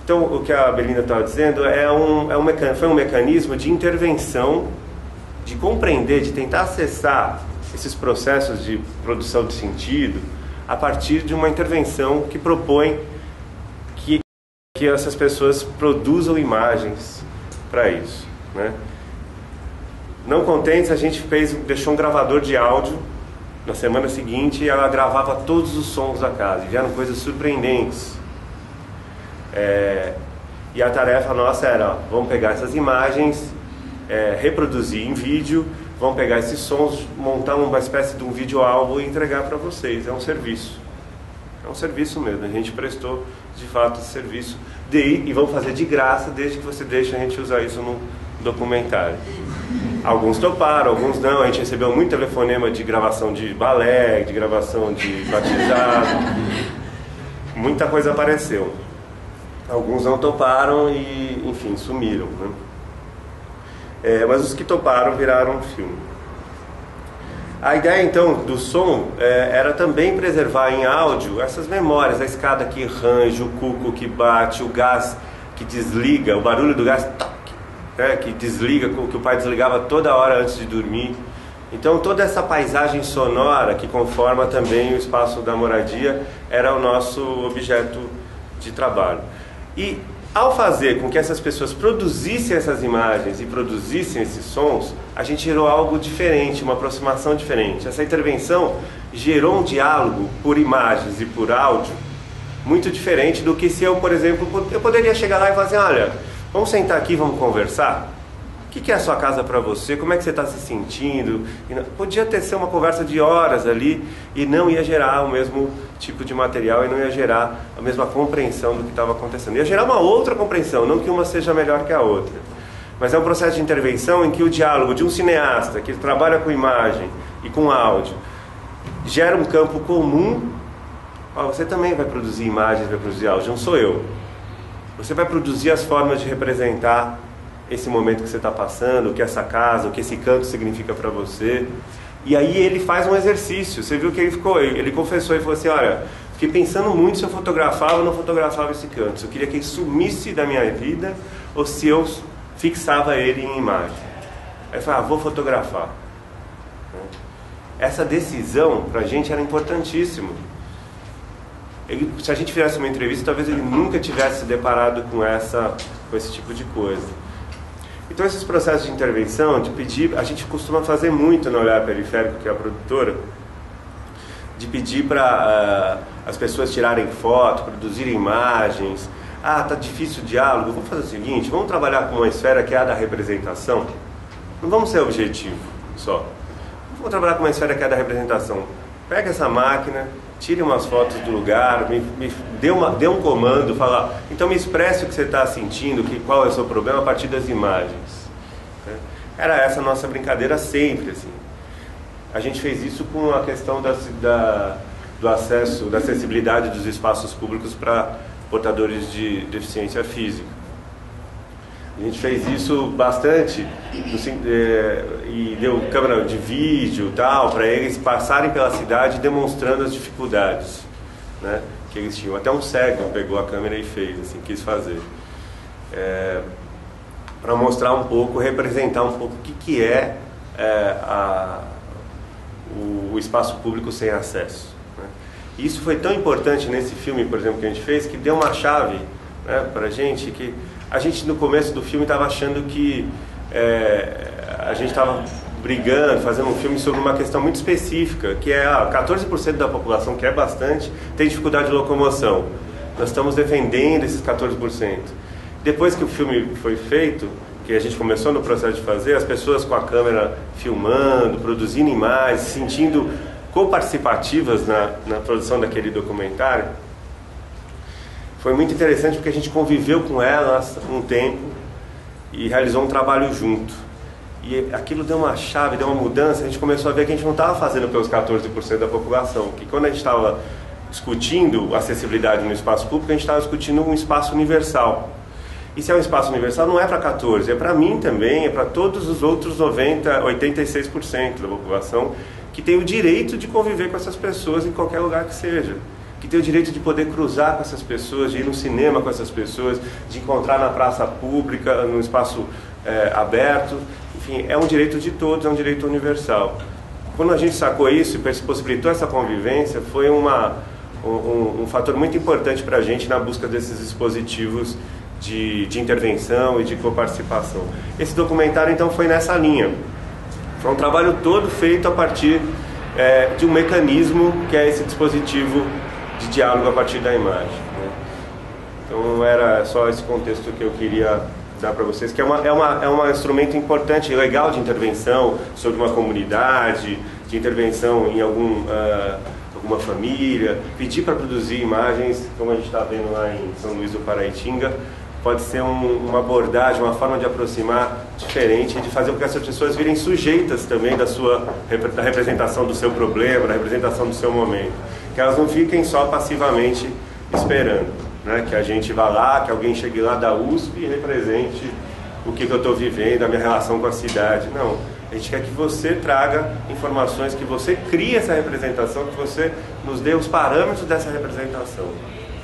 Então, o que a Belinda estava dizendo foi um mecanismo de intervenção de compreender, de tentar acessar esses processos de produção de sentido a partir de uma intervenção que propõe que essas pessoas produzam imagens para isso, né? Não contentes, a gente deixou um gravador de áudio na semana seguinte e ela gravava todos os sons da casa, e vieram coisas surpreendentes. E a tarefa nossa era, vamos pegar essas imagens, reproduzir em vídeo, vamos pegar esses sons, montar uma espécie de um videoálbum e entregar para vocês. É um serviço mesmo, a gente prestou de fato esse serviço e vamos fazer de graça desde que você deixe a gente usar isso no documentário. Alguns toparam, alguns não. A gente recebeu muito telefonema de gravação de balé, de gravação de batizado, muita coisa apareceu. Alguns não toparam e, enfim, sumiram, né? Mas os que toparam viraram um filme. A ideia, então, do som era também preservar em áudio essas memórias, a escada que range, o cuco que bate, o gás que desliga, o barulho do gás que desliga, que o pai desligava toda hora antes de dormir. Então, toda essa paisagem sonora que conforma também o espaço da moradia era o nosso objeto de trabalho. E ao fazer com que essas pessoas produzissem essas imagens e produzissem esses sons, a gente gerou algo diferente, uma aproximação diferente. Essa intervenção gerou um diálogo por imagens e por áudio muito diferente do que se eu, por exemplo, eu poderia chegar lá e falar assim, olha, vamos sentar aqui, vamos conversar? O que é a sua casa para você? Como é que você está se sentindo? Podia ser uma conversa de horas ali e não ia gerar o mesmo tipo de material e não ia gerar a mesma compreensão do que estava acontecendo. Ia gerar uma outra compreensão, não que uma seja melhor que a outra. Mas é um processo de intervenção em que o diálogo de um cineasta que trabalha com imagem e com áudio gera um campo comum. Você também vai produzir imagens, vai produzir áudio, não sou eu. Você vai produzir as formas de representar esse momento que você está passando, o que essa casa, o que esse canto significa para você. E aí ele faz um exercício. Você viu que ele confessou e falou assim, olha, fiquei pensando muito se eu fotografava ou não fotografava esse canto, se eu queria que ele sumisse da minha vida ou se eu fixava ele em imagem. Aí eu falei, vou fotografar. Essa decisão para a gente era importantíssima. Se a gente fizesse uma entrevista, talvez ele nunca tivesse se deparado com esse tipo de coisa. Então esses processos de intervenção, de pedir, a gente costuma fazer muito no Olhar Periférico, que é a produtora, de pedir para as pessoas tirarem foto, produzirem imagens. Tá difícil o diálogo, vamos fazer o seguinte, vamos trabalhar com uma esfera que é a da representação. Não vamos ser objetivo só. Vamos trabalhar com uma esfera que é a da representação. Pega essa máquina, tire umas fotos do lugar, dê um comando, fala, então me expresse o que você está sentindo, qual é o seu problema a partir das imagens. Era essa a nossa brincadeira sempre, assim. A gente fez isso com a questão do acesso, da acessibilidade dos espaços públicos para portadores de deficiência física. A gente fez isso bastante e deu câmera de vídeo e tal, para eles passarem pela cidade demonstrando as dificuldades, né, que eles tinham. Até um cego pegou a câmera e fez, assim, quis fazer. Para mostrar um pouco, representar um pouco o que é o espaço público sem acesso, né. E isso foi tão importante nesse filme, por exemplo, que a gente fez, que deu uma chave, né, para a gente, que a gente no começo do filme estava achando que a gente estava brigando, fazendo um filme sobre uma questão muito específica, que é 14% da população, que é bastante, tem dificuldade de locomoção. Nós estamos defendendo esses 14%. Depois que o filme foi feito, que a gente começou no processo de fazer, as pessoas com a câmera filmando, produzindo imagens, se sentindo coparticipativas na produção daquele documentário, foi muito interessante porque a gente conviveu com elas um tempo e realizou um trabalho junto. E aquilo deu uma chave, deu uma mudança, a gente começou a ver que a gente não estava fazendo pelos 14% da população, que quando a gente estava discutindo acessibilidade no espaço público, a gente estava discutindo um espaço universal. E se é um espaço universal, não é para 14%, é para mim também, é para todos os outros 86% da população que tem o direito de conviver com essas pessoas em qualquer lugar que seja. Que tem o direito de poder cruzar com essas pessoas, de ir no cinema com essas pessoas, de encontrar na praça pública, no espaço aberto, enfim, é um direito de todos, é um direito universal. Quando a gente sacou isso e possibilitou essa convivência, foi um fator muito importante para a gente na busca desses dispositivos de intervenção e de coparticipação. Esse documentário, então, foi nessa linha. Foi um trabalho todo feito a partir de um mecanismo que é esse dispositivo de diálogo a partir da imagem, né? Então, era só esse contexto que eu queria dar para vocês, que é um instrumento importante e legal de intervenção sobre uma comunidade, de intervenção em alguma família, pedir para produzir imagens, como a gente está vendo lá em São Luís do Paraitinga, pode ser uma abordagem, uma forma de aproximar diferente, de fazer com que essas pessoas virem sujeitas também da representação do seu problema, da representação do seu momento, que elas não fiquem só passivamente esperando, né? Que a gente vá lá, que alguém chegue lá da USP e represente o que eu estou vivendo, a minha relação com a cidade. Não, a gente quer que você traga informações, que você crie essa representação, que você nos dê os parâmetros dessa representação,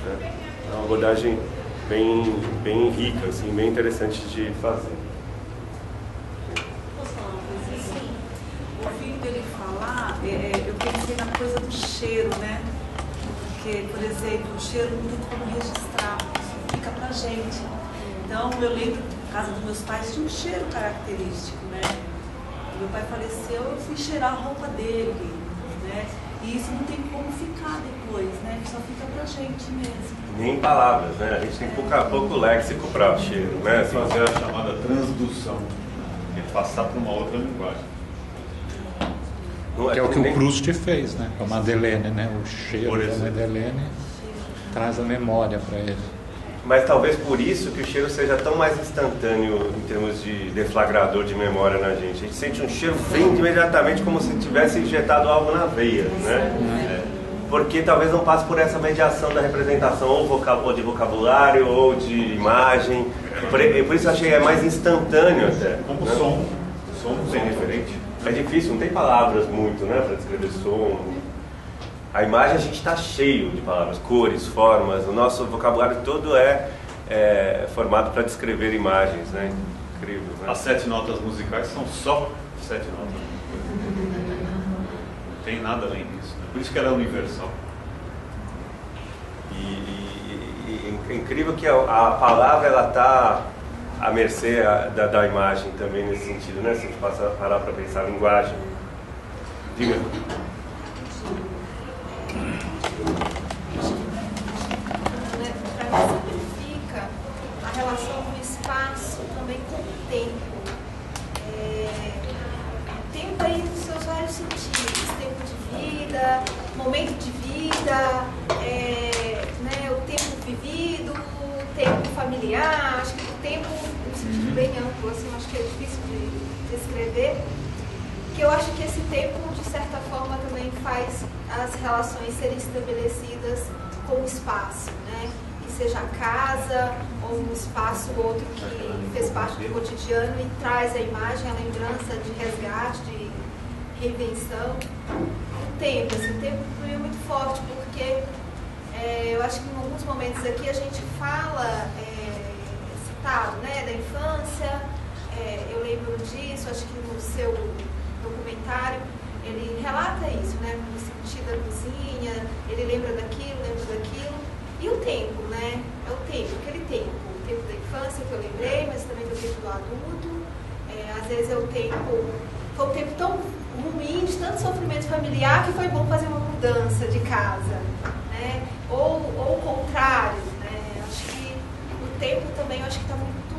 né? É uma abordagem bem rica, assim, bem interessante de fazer. Posso falar uma coisa assim? Ouvindo ele falar, eu pensei na coisa do cheiro, né? Porque, por exemplo, o cheiro não tem como registrar, fica pra gente. Então, eu lembro, na casa dos meus pais, tinha um cheiro característico, né? Meu pai faleceu, eu fui cheirar a roupa dele, né? E isso não tem como ficar depois, né? Só fica pra gente mesmo. Nem palavras, né? A gente tem pouco léxico para o cheiro, né? Assim, Fazer a chamada transdução, que é passar para uma outra linguagem. Que é o que o Proust fez, né? Com a Madeleine, né? O cheiro da Madeleine traz a memória para ele. Mas talvez por isso que o cheiro seja tão mais instantâneo em termos de deflagrador de memória na gente. A gente sente um cheiro vindo imediatamente como se tivesse injetado algo na veia, né? Porque talvez não passe por essa mediação da representação ou de vocabulário ou de imagem. Por isso eu achei mais instantâneo até. Como né? som. Som bem diferente. É difícil, não tem palavras muito, né, para descrever som. A imagem a gente está cheio de palavras, cores, formas. O nosso vocabulário todo é formado para descrever imagens, né? Incrível, né? As 7 notas musicais são só 7 notas. Não tem nada além disso, né? Por isso que ela é universal. E é incrível que a palavra ela está à mercê da imagem também nesse sentido, né? Se a gente parar para pensar a linguagem. Diga. Para mim simplifica a relação do espaço também com o tempo. Tempo aí nos seus vários sentidos, tempo de vida, momento de vida, né, o tempo vivido, o tempo familiar. Acho que o tempo, no sentido bem amplo, assim, acho que é difícil de descrever. Que eu acho que esse tempo, de certa forma, também faz as relações serem estabelecidas com o espaço, né? Que seja a casa ou um espaço ou outro que fez parte do cotidiano e traz a imagem, a lembrança de resgate, de reinvenção. O tempo, esse tempo para mim é muito forte, porque eu acho que em alguns momentos aqui a gente fala, citado, né, da infância, eu lembro disso, acho que no seu documentário, ele relata isso, né? No sentido da cozinha, ele lembra daquilo. E o tempo, né? É o tempo, aquele tempo. O tempo da infância que eu lembrei, mas também do tempo do adulto. Às vezes foi um tempo tão ruim, de tanto sofrimento familiar, que foi bom fazer uma mudança de casa, né? Ou o contrário, né? Acho que o tempo também, acho que está muito,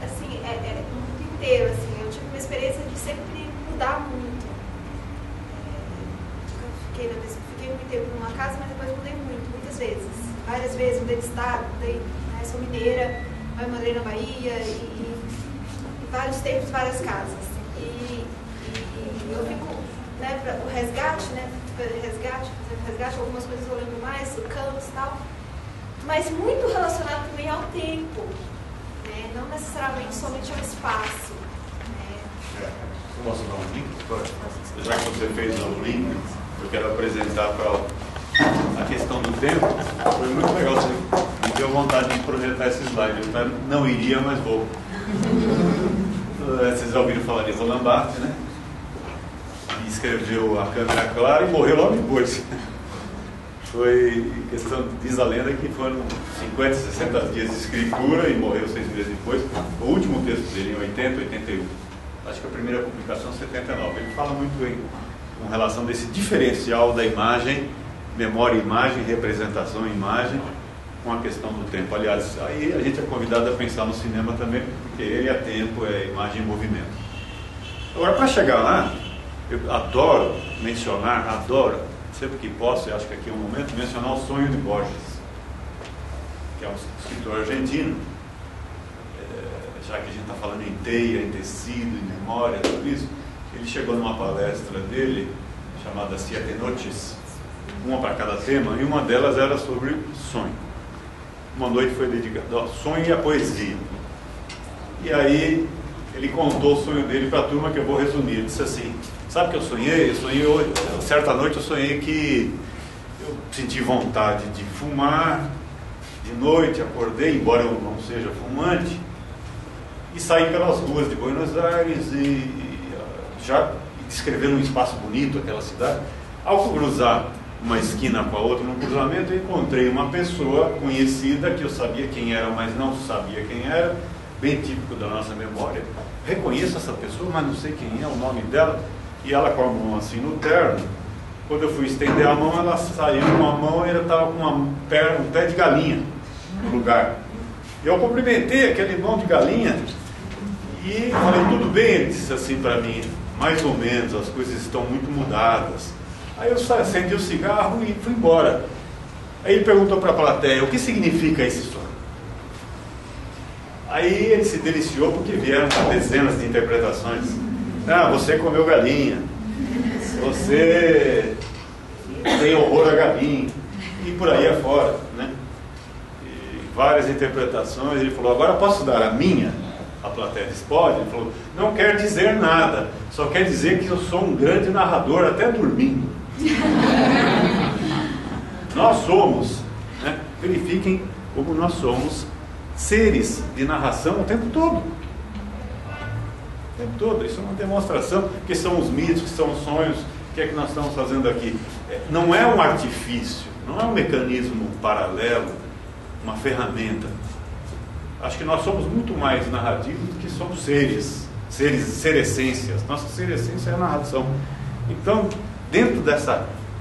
assim, muito inteiro, assim. Eu tive uma experiência de sempre mudar muito. Eu fiquei muito tempo numa casa, mas depois mudei muitas vezes. Várias vezes mudei de estado, sou mineira, mas morei na Bahia e vários tempos, várias casas. E eu fico, né, o resgate, né, resgate, algumas coisas eu lembro mais, o campus e tal, mas muito relacionado também ao tempo, né, não necessariamente somente ao espaço. Posso dar um link? Já que você fez um link, eu quero apresentar para a questão do tempo. Foi muito legal, você me deu vontade de projetar esse slide. Eu não iria, mas vou. vocês já ouviram falar de Roland Barthes, né? E escreveu A Câmera Clara e morreu logo depois. Foi questão, diz a lenda, que foram 50, 60 dias de escritura e morreu 6 meses depois. O último texto dele, em 80, 81. Acho que a primeira publicação, 79. Ele fala muito com relação desse diferencial da imagem, memória, imagem, representação, imagem, com a questão do tempo. Aliás, aí a gente é convidado a pensar no cinema também, porque ele é tempo, é imagem e movimento. Agora, para chegar lá, eu adoro mencionar, sempre que posso, eu acho que aqui é um momento, mencionar O Sonho de Borges, que é um escritor argentino. Já que a gente está falando em teia, em tecido, em memória, tudo isso, ele chegou numa palestra dele, chamada Siete Noches, uma para cada tema, e uma delas era sobre sonho. Uma noite foi dedicada ao sonho e à poesia. E aí ele contou o sonho dele para a turma, que eu vou resumir. Ele disse assim: sabe o que eu sonhei? Certa noite eu sonhei que eu senti vontade de fumar de noite, acordei, embora eu não seja fumante, e saí pelas ruas de Buenos Aires e já descrevendo um espaço bonito, aquela cidade. Ao cruzar uma esquina com a outra, num cruzamento, eu encontrei uma pessoa conhecida, que eu sabia quem era, mas não sabia quem era, bem típico da nossa memória. Reconheço essa pessoa, mas não sei quem é, o nome dela, e ela com a mão assim no terno. Quando eu fui estender a mão, ela saiu com a mão e ela estava com um pé de galinha no lugar. Eu cumprimentei aquele mão de galinha e falei: tudo bem? Ele disse assim para mim: mais ou menos, as coisas estão muito mudadas. Aí eu acendi o cigarro e fui embora. Aí ele perguntou para a plateia: o que significa esse sonho? Aí ele se deliciou, porque vieram dezenas de interpretações. Ah, você comeu galinha, você tem horror a galinha, e por aí afora, né? E várias interpretações. Ele falou: agora posso dar a minha? A plateia disse: pode. Ele falou: não quer dizer nada, só quer dizer que eu sou um grande narrador, até dormindo. Nós somos, né? Verifiquem como nós somos seres de narração o tempo todo. O tempo todo. Isso é uma demonstração que são os mitos, que são os sonhos. O que é que nós estamos fazendo aqui? Não é um artifício, não é um mecanismo paralelo, uma ferramenta. Acho que nós somos muito mais narrativos do que somos seres, ser-essências. Nossa ser-essência é a narração. Então, dentro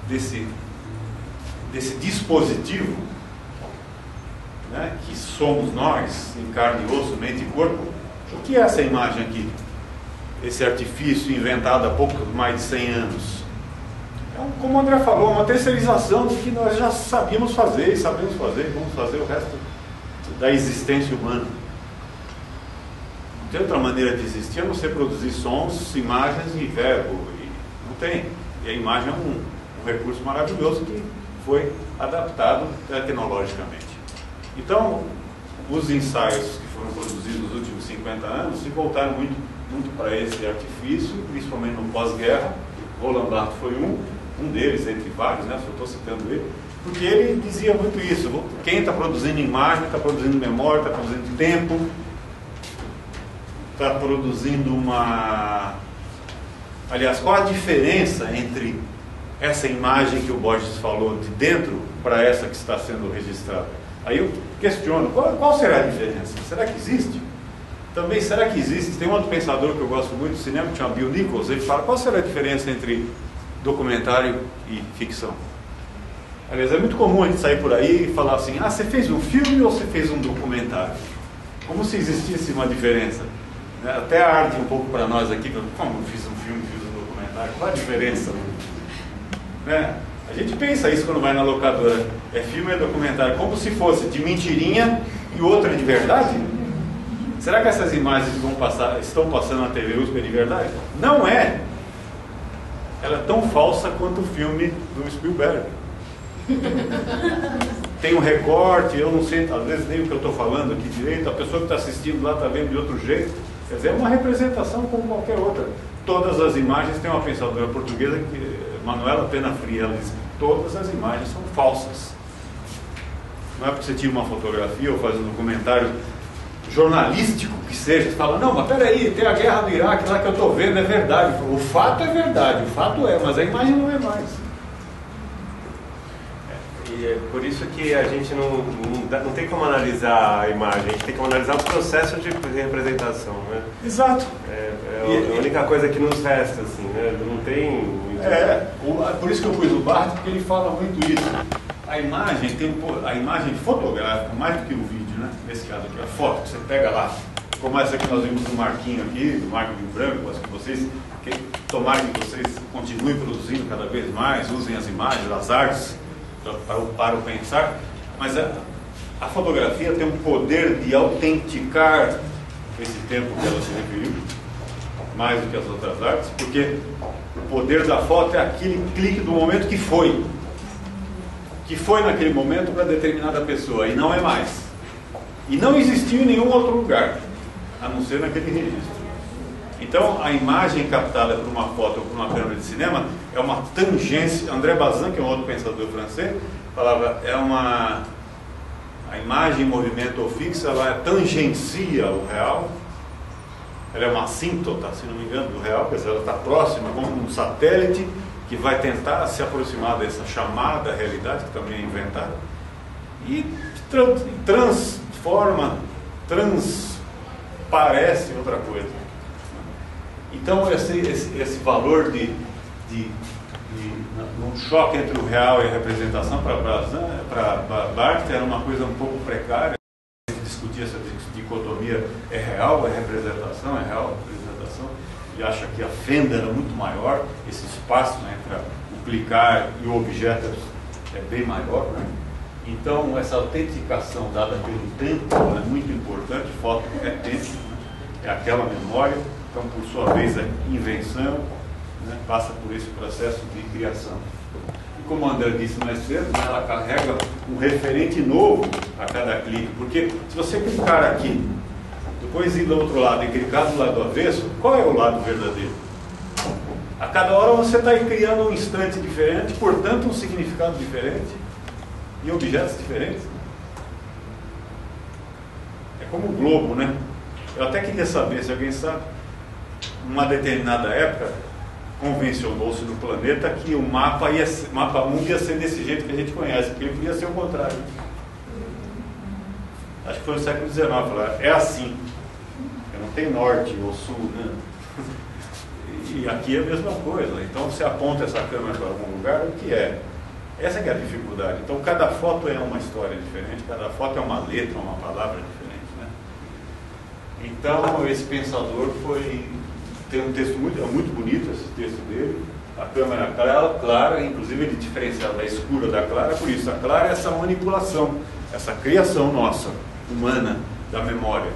desse dispositivo, né, que somos nós, em carne e osso, mente e corpo, o que é essa imagem aqui? Esse artifício inventado há pouco mais de 100 anos. Como o André falou, uma terceirização do que nós já sabíamos fazer e sabemos fazer, vamos fazer o resto da existência humana. Não tem outra maneira de existir a não ser produzir sons, imagens e verbo. Não tem. E a imagem é um recurso maravilhoso que foi adaptado tecnologicamente. Então, os ensaios que foram produzidos nos últimos 50 anos se voltaram muito para esse artifício, principalmente no pós-guerra. Roland Barthes foi um deles, entre vários, né? Só estou citando ele, porque ele dizia muito isso: quem está produzindo imagem, está produzindo memória, está produzindo tempo, está produzindo uma... Aliás, qual a diferença entre essa imagem que o Borges falou de dentro para essa que está sendo registrada? Aí eu questiono, qual será a diferença? Será que existe? Também, será que existe? Tem um outro pensador que eu gosto muito do cinema, que chama Bill Nichols. Ele fala: qual será a diferença entre documentário e ficção? Aliás, é muito comum a gente sair por aí e falar assim: ah, você fez um filme ou você fez um documentário? Como se existisse uma diferença. Até arde um pouco para nós aqui: como eu fiz um filme, fiz um documentário? Qual a diferença? Né? A gente pensa isso quando vai na locadora: é filme ou é documentário? Como se fosse de mentirinha e outra de verdade? Será que essas imagens estão passando na TV USP de verdade? Não é. Ela é tão falsa quanto o filme do Spielberg. Tem um recorte, eu não sei, às vezes nem o que eu estou falando aqui direito, a pessoa que está assistindo lá está vendo de outro jeito. Quer dizer, é uma representação como qualquer outra. Todas as imagens, tem uma pensadora portuguesa, Manuela Pena Fria, ela diz: todas as imagens são falsas. Não é porque você tira uma fotografia ou faz um documentário jornalístico que seja, você fala, não, mas peraí, tem a guerra do Iraque lá que eu estou vendo, é verdade. O fato é verdade, o fato é, mas a imagem não é mais. E é por isso que a gente não tem como analisar a imagem, a gente tem como analisar o processo de representação, né? Exato. É a única coisa que nos resta, assim, né? Não tem muito... Por isso que eu pus o Barthes, porque ele fala muito isso. A imagem a imagem fotográfica, mais do que o vídeo, né? Nesse caso aqui, a foto que você pega lá, como essa que nós vimos do Marquinho aqui, do Marquinho Branco, acho que vocês, tomara que vocês continuem produzindo cada vez mais, usem as imagens, as artes, para o pensar, mas a fotografia tem um poder de autenticar esse tempo que ela se referiu, mais do que as outras artes, porque o poder da foto é aquele clique do momento que foi naquele momento para determinada pessoa, e não é mais. E não existiu em nenhum outro lugar, a não ser naquele registro. Então, a imagem captada por uma foto ou por uma câmera de cinema é uma tangência. André Bazin, que é um outro pensador francês, falava, a imagem em movimento ou fixa, ela tangencia o real, ela é uma assíntota, se não me engano, do real, quer dizer, ela está próxima, como um satélite que vai tentar se aproximar dessa chamada realidade, que também é inventada, e transparece outra coisa. Então, esse valor de um choque entre o real e a representação para Barthes era uma coisa um pouco precária. A gente discutia essa dicotomia, é real, é representação, é real, é representação, e acha que a fenda era muito maior, esse espaço, né, entre o clicar e o objeto é bem maior, né? Então, essa autenticação dada pelo tempo é muito importante. Foto é tempo, né? É aquela memória. Então, por sua vez, a invenção, né, passa por esse processo de criação. E como o André disse mais cedo, né, ela carrega um referente novo a cada clique, porque se você clicar aqui, depois ir do outro lado e clicar do lado avesso, qual é o lado verdadeiro? A cada hora você está criando um instante diferente, portanto um significado diferente, e objetos diferentes. É como o globo, né? Eu até queria saber, se alguém sabe, numa determinada época, convencionou-se no planeta que o mapa mundo ia ser desse jeito que a gente conhece, porque ele podia ser o contrário. Acho que foi no século XIX, falaram, é assim, não tem norte ou sul, né? E aqui é a mesma coisa. Então você aponta essa câmera para algum lugar, o que é? Essa que é a dificuldade. Então cada foto é uma história diferente, cada foto é uma letra, uma palavra diferente, né? Então esse pensador tem um texto muito bonito, esse texto dele. A câmera clara, inclusive ele diferenciava a escura da clara, por isso a clara é essa manipulação, essa criação nossa, humana, da memória.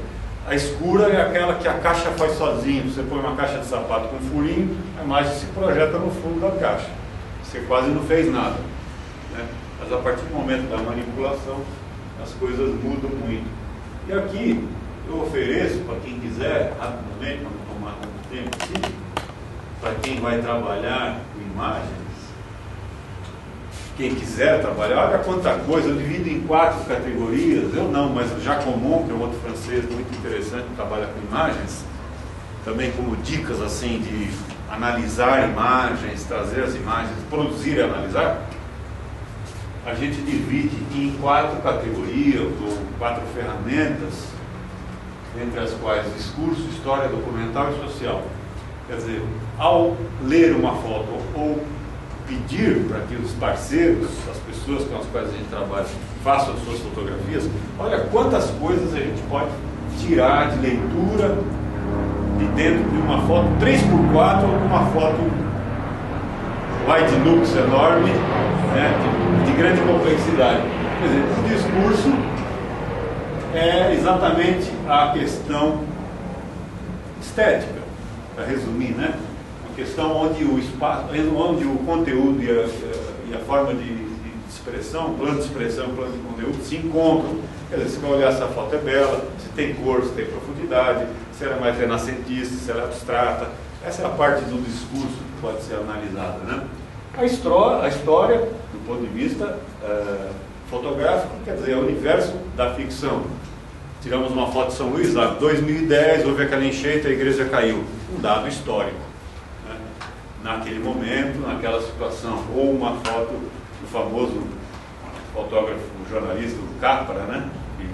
A escura é aquela que a caixa faz sozinho. Você põe uma caixa de sapato com um furinho, a imagem se projeta no fundo da caixa. Você quase não fez nada, né? Mas a partir do momento da manipulação, as coisas mudam muito. E aqui eu ofereço para quem quiser, rapidamente, para não tomar tanto tempo assim, para quem vai trabalhar com imagens, quem quiser trabalhar, olha quanta coisa, eu divido em 4 categorias. Eu não, mas o Jacomon, que é um outro francês muito interessante, que trabalha com imagens, também como dicas assim de analisar imagens, trazer as imagens, produzir e analisar, a gente divide em 4 categorias ou 4 ferramentas, entre as quais discurso, história, documental e social. Quer dizer, ao ler uma foto ou pedir para que os parceiros, as pessoas com as quais a gente trabalha, façam as suas fotografias, olha quantas coisas a gente pode tirar de leitura de dentro de uma foto 3x4 ou de uma foto wide lux enorme, né, de grande complexidade. Quer dizer, o discurso é exatamente a questão estética, para resumir, né? Uma questão onde o espaço, onde o conteúdo e a forma de expressão, plano de expressão e plano de conteúdo se encontram. Quer dizer, você vai olhar se a foto é bela, se tem cor, se tem profundidade, se ela é mais renascentista, se ela é abstrata. Essa é a parte do discurso que pode ser analisada, né? A história, do ponto de vista fotográfico, quer dizer, é o universo da ficção. tiramos uma foto de São Luís, lá, 2010, houve aquela enchente, a igreja caiu. Um dado histórico. Né? Naquele momento, naquela situação. Ou uma foto do famoso fotógrafo, jornalista, o Capra, né? Que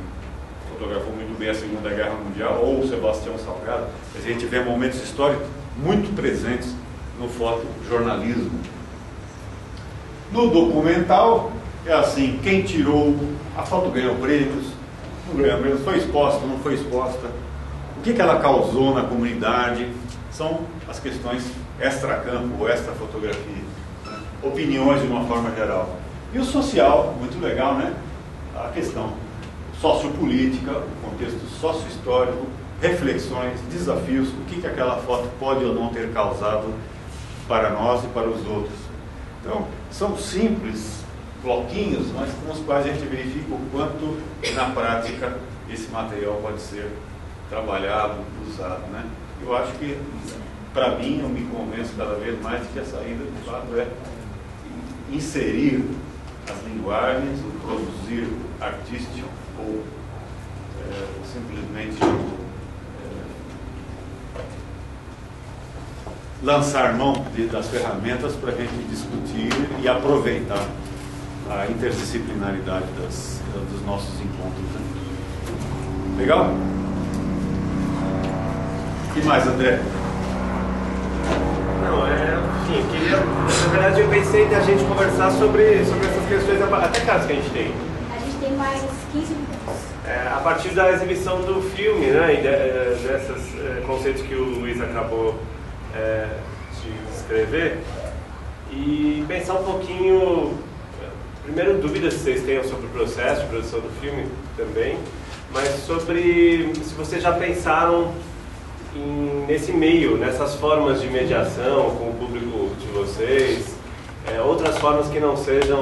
fotografou muito bem a Segunda Guerra Mundial, ou o Sebastião Salgado. A gente vê momentos históricos muito presentes no fotojornalismo. No documental, é assim, quem tirou, a foto ganhou prêmios, não ganhou prêmios, foi exposta, não foi exposta, o que ela causou na comunidade, são as questões extra-campo ou extra-fotografia, né? Opiniões de uma forma geral. E o social, muito legal, né? A questão sociopolítica, o contexto sócio-histórico, reflexões, desafios, o que aquela foto pode ou não ter causado para nós e para os outros. Então, são simples bloquinhos, mas com os quais a gente verifica o quanto, na prática, esse material pode ser trabalhado, usado, né? Eu acho que, para mim, eu me convenço cada vez mais de que a saída, de fato, é inserir as linguagens, o produzir artístico, ou simplesmente lançar mão das ferramentas para a gente discutir e aproveitar a interdisciplinaridade dos nossos encontros. Né? Legal? O que mais, André? Não, enfim, na verdade eu pensei da gente conversar sobre essas questões, até caso que a gente tem. A gente tem mais 15 minutos. A partir da exibição do filme, né, e desses conceitos que o Luiz acabou de escrever, e pensar um pouquinho, primeiro, dúvidas que vocês tenham sobre o processo de produção do filme também, mas sobre se vocês já pensaram nesse meio, nessas formas de mediação com o público de vocês, outras formas que não sejam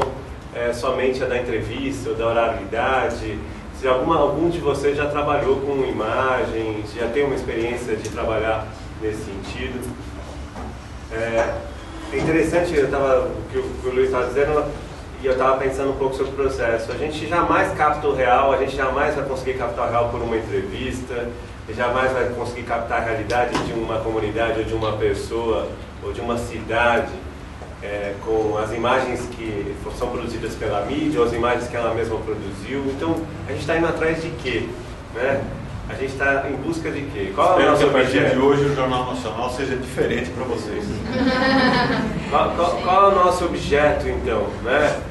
somente a da entrevista ou da oralidade. Se algum de vocês já trabalhou com imagens, já tem uma experiência de trabalhar nesse sentido. É interessante, o que o Luiz estava dizendo, e eu estava pensando um pouco sobre o processo. A gente jamais capta o real, a gente jamais vai conseguir captar o real por uma entrevista, jamais vai conseguir captar a realidade de uma comunidade ou de uma pessoa ou de uma cidade com as imagens que são produzidas pela mídia ou as imagens que ela mesma produziu. Então, a gente está indo atrás de quê? Né? A gente está em busca de quê? Qual é o nosso objeto? A partir de hoje o Jornal Nacional seja diferente para vocês. Qual é o nosso objeto, então? Né?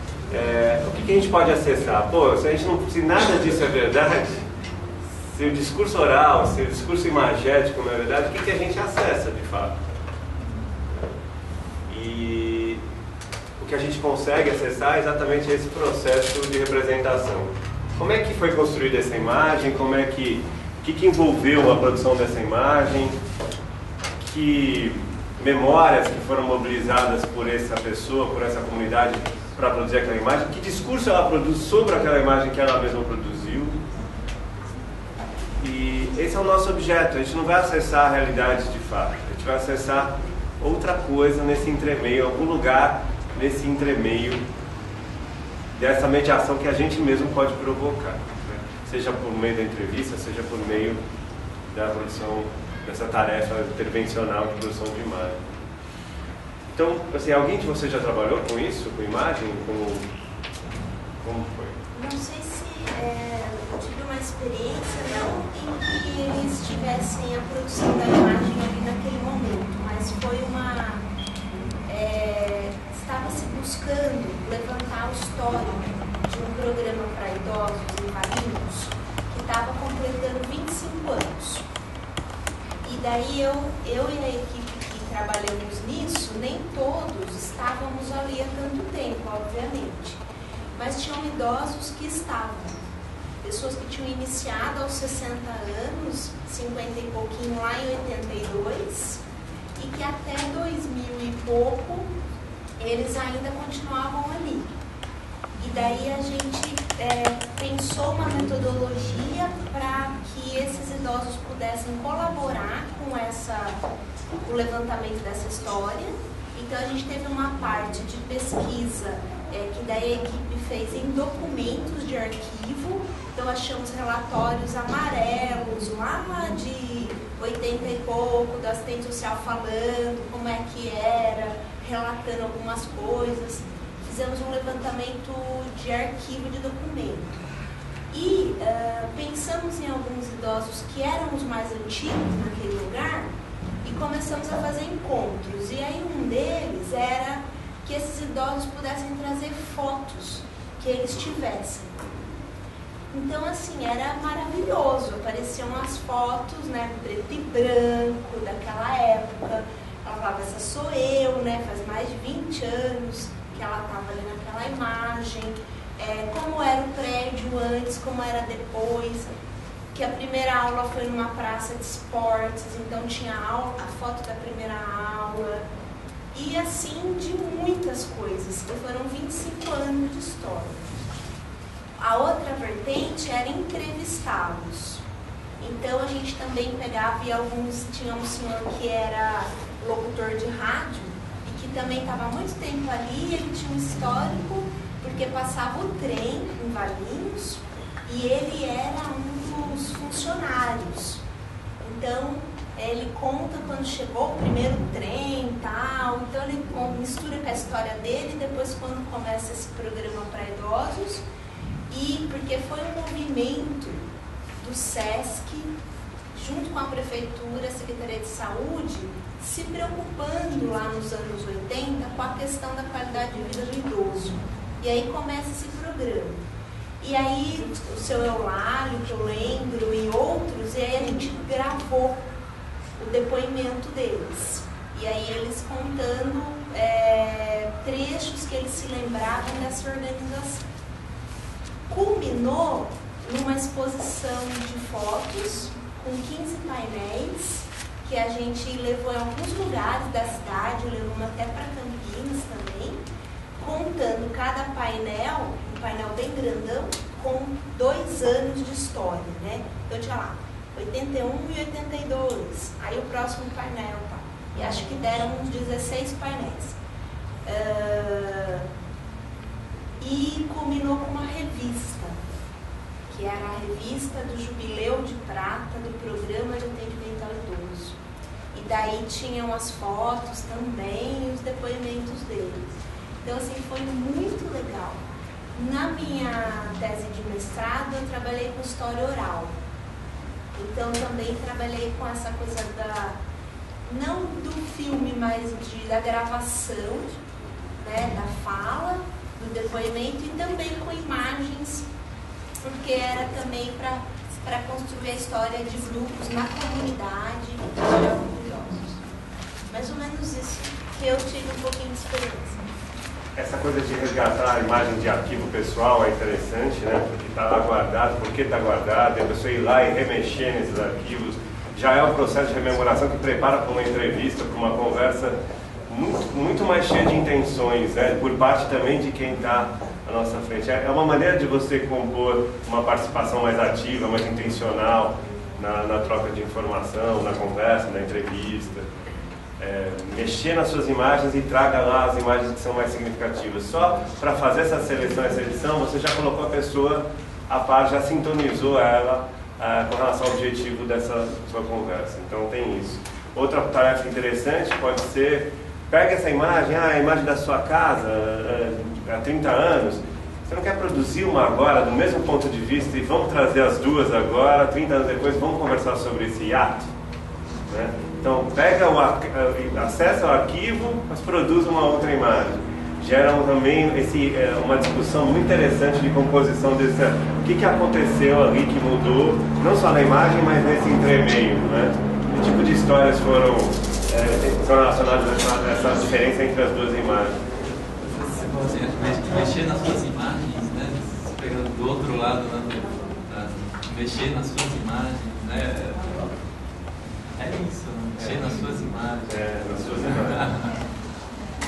O que a gente pode acessar? Pô, se nada disso é verdade, se o discurso oral, se o discurso imagético não é verdade, o que a gente acessa de fato? E o que a gente consegue acessar é exatamente esse processo de representação. Como é que foi construída essa imagem? O que envolveu a produção dessa imagem? Que memórias que foram mobilizadas por essa pessoa, por essa comunidade para produzir aquela imagem? Que discurso ela produz sobre aquela imagem que ela mesma produziu? E esse é o nosso objeto. A gente não vai acessar a realidade de fato. A gente vai acessar outra coisa nesse entremeio, algum lugar nesse entremeio dessa mediação que a gente mesmo pode provocar, né? Seja por meio da entrevista, seja por meio da produção dessa tarefa intervencional de produção de imagem. Então, assim, alguém de vocês já trabalhou com isso, com imagem? Como foi? Não sei se eu tive uma experiência, não em que eles tivessem a produção da imagem ali naquele momento, mas foi estava-se buscando levantar o histórico de um programa para idosos e inválidos que estava completando 25 anos. E daí eu e a equipe que trabalhamos nisso, nem todos estávamos ali há tanto tempo, obviamente. Mas tinham idosos que estavam. Pessoas que tinham iniciado aos 60 anos, 50 e pouquinho lá em 82, e que até 2000 e pouco eles ainda continuavam ali. E daí a gente pensou uma metodologia para que esses idosos pudessem colaborar com o levantamento dessa história. Então a gente teve uma parte de pesquisa que daí a equipe fez em documentos de arquivo. Então Então achamos relatórios amarelos, lá de 80 e pouco, da assistente social falando como é que era, relatando algumas coisas. Fizemos um levantamento de arquivo de documento. E pensamos em alguns idosos que eram os mais antigos naquele lugar e começamos a fazer encontros. E aí um deles era que esses idosos pudessem trazer fotos que eles tivessem. Então, assim, era maravilhoso. Apareciam as fotos, né, preto e branco, daquela época. Ela falava, essa sou eu, né, faz mais de 20 anos que ela estava ali naquela imagem. Como era o prédio antes, como era depois. Que a primeira aula foi numa praça de esportes, então tinha a foto da primeira aula. E assim, de muitas coisas. E foram 25 anos de história. A outra vertente era entrevistá-los. Então a gente também pegava e tinha um senhor que era locutor de rádio e que também estava há muito tempo ali, ele tinha um histórico, porque passava o trem em Valinhos e ele era um dos funcionários. Então ele conta quando chegou o primeiro trem e tal, então ele mistura com a história dele, depois quando começa esse programa para idosos. E porque foi um movimento do SESC, junto com a Prefeitura, a Secretaria de Saúde, se preocupando lá nos anos 80 com a questão da qualidade de vida do idoso. E aí começa esse programa. E aí o seu Eulário, que eu lembro, e outros, e aí a gente gravou o depoimento deles. E aí eles contando trechos que eles se lembravam dessa organização. Culminou numa exposição de fotos com 15 painéis que a gente levou em alguns lugares da cidade, levamos até para Campinas também, contando cada painel, um painel bem grandão, com 2 anos de história, né? Então tinha lá 81 e 82, aí o próximo painel, tá? E acho que deram uns 16 painéis. E culminou com uma revista, que era a revista do Jubileu de Prata do Programa de Atendimento ao Idoso. E daí tinham as fotos também e os depoimentos deles. Então, assim, foi muito legal. Na minha tese de mestrado, eu trabalhei com história oral. Então, também trabalhei com essa coisa não do filme, mas da gravação, né, da fala, do depoimento, e também com imagens, porque era também para construir a história de grupos na comunidade que trabalhavam com idosos. Mais ou menos isso que eu tive um pouquinho de experiência. Essa coisa de resgatar a imagem de arquivo pessoal é interessante, né? Porque está lá guardado, por que está guardado, e a pessoa ir lá e remexer nesses arquivos. Já é um processo de rememoração que prepara para uma entrevista, para uma conversa muito mais cheia de intenções, né? Por parte também de quem está à nossa frente. É uma maneira de você compor uma participação mais ativa, mais intencional na troca de informação, na conversa, na entrevista. Mexer nas suas imagens e traga lá as imagens que são mais significativas. Só para fazer essa seleção, essa edição, você já colocou a pessoa a par, já sintonizou ela com relação ao objetivo dessa sua conversa. Então tem isso. Outra tarefa interessante pode ser, pega essa imagem, a imagem da sua casa há 30 anos, você não quer produzir uma agora do mesmo ponto de vista e vamos trazer as duas agora, 30 anos depois, vamos conversar sobre esse ato, né? Então pega acessa o arquivo, mas produz uma outra imagem. Gera também uma discussão muito interessante de composição desse, o que aconteceu ali que mudou, não só na imagem, mas nesse entremeio, né? Que tipo de histórias foram relacionadas a essa diferença entre as duas imagens? Mexer nas suas imagens, né? Pegando do outro lado, né? Mexer nas suas imagens, né? É isso, né? Mexer nas suas imagens. Nas suas imagens.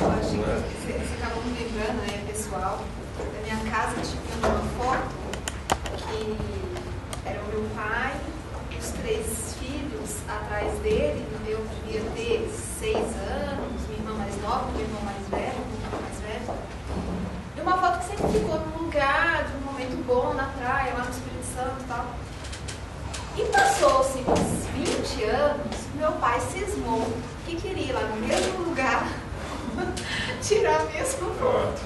Eu acho que você acabou me lembrando, né, pessoal, da minha casa tinha uma foto que era o meu pai, os 3 filhos atrás dele, eu devia ter 6 anos, minha irmã mais nova, meu irmão mais velho, e uma foto que sempre ficou num lugar, de um momento muito bom na praia, lá no Espírito Santo e tal. E passou-se uns 20 anos, meu pai cismou que queria ir lá no mesmo lugar tirar a mesma foto.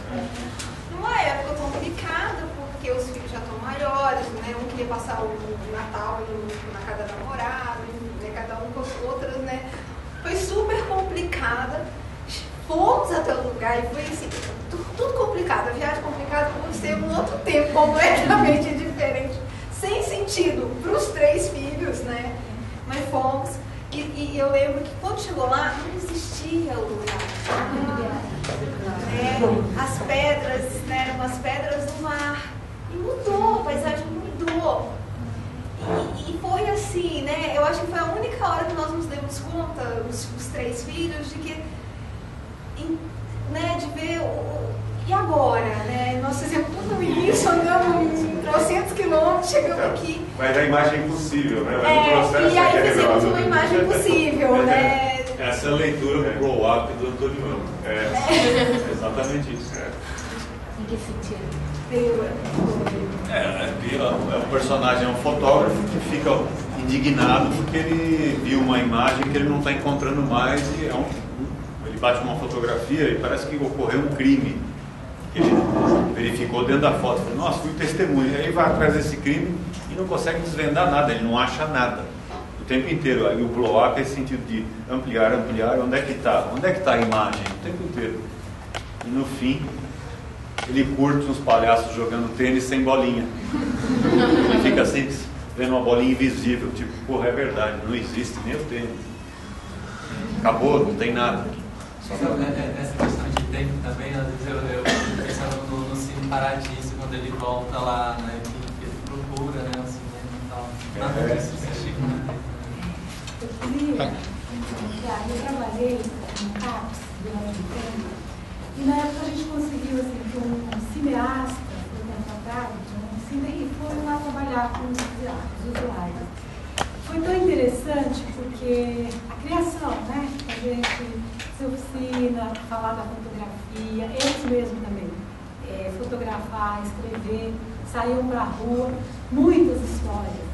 Numa época complicada, porque os filhos já estão maiores, né? Um queria passar o Natal na casa da namorada, né? Cada um com as outras, né? Foi super complicada. Fomos até o lugar e foi assim, tudo complicado. A viagem complicada por ser um outro tempo completamente diferente, sem sentido para os 3 filhos, né? Mas fomos. E eu lembro que quando chegou lá, não existia o lugar. Né? As pedras, né, eram as pedras do mar. E mudou, a paisagem mudou. E foi assim, né? Eu acho que foi a única hora que nós nos demos conta, os 3 filhos, de que, né, de ver e agora, né? Nós fizemos tudo isso, andamos em 300 quilômetros, chegamos aqui. Mas a imagem impossível, né? Mas o processo e aí fizemos uma imagem possível, né? Essa é a leitura do blow-up do Antônio. Exatamente isso. Em que sentido? O personagem é um fotógrafo que fica indignado porque ele viu uma imagem que ele não está encontrando mais e ele bate uma fotografia e parece que ocorreu um crime que ele verificou dentro da foto. Falei, nossa, fui testemunha. Aí vai atrás desse crime e não consegue desvendar nada, ele não acha nada o tempo inteiro. Aí o blow-up é esse sentido de ampliar, onde é que está? Onde é que está a imagem? O tempo inteiro. E no fim ele curte uns palhaços jogando tênis sem bolinha. Ele fica assim, vendo uma bolinha invisível, tipo, porra, é verdade, não existe nem o tênis. Acabou, não tem nada. Essa questão de tempo também, às vezes eu pensava no Cine Paradiso, quando ele volta lá, né, que ele procura, né, o cinema e tal. Nada disso existe. Eu queria eu trabalhei no CAPS durante um tempo, e na época a gente conseguiu, assim, que um cineasta foi contratado, e foi lá trabalhar com os usuários. Foi tão interessante porque a criação, né? A gente fazer oficina, falar da fotografia, eles mesmos também, fotografar, escrever, saíam para a rua, muitas histórias.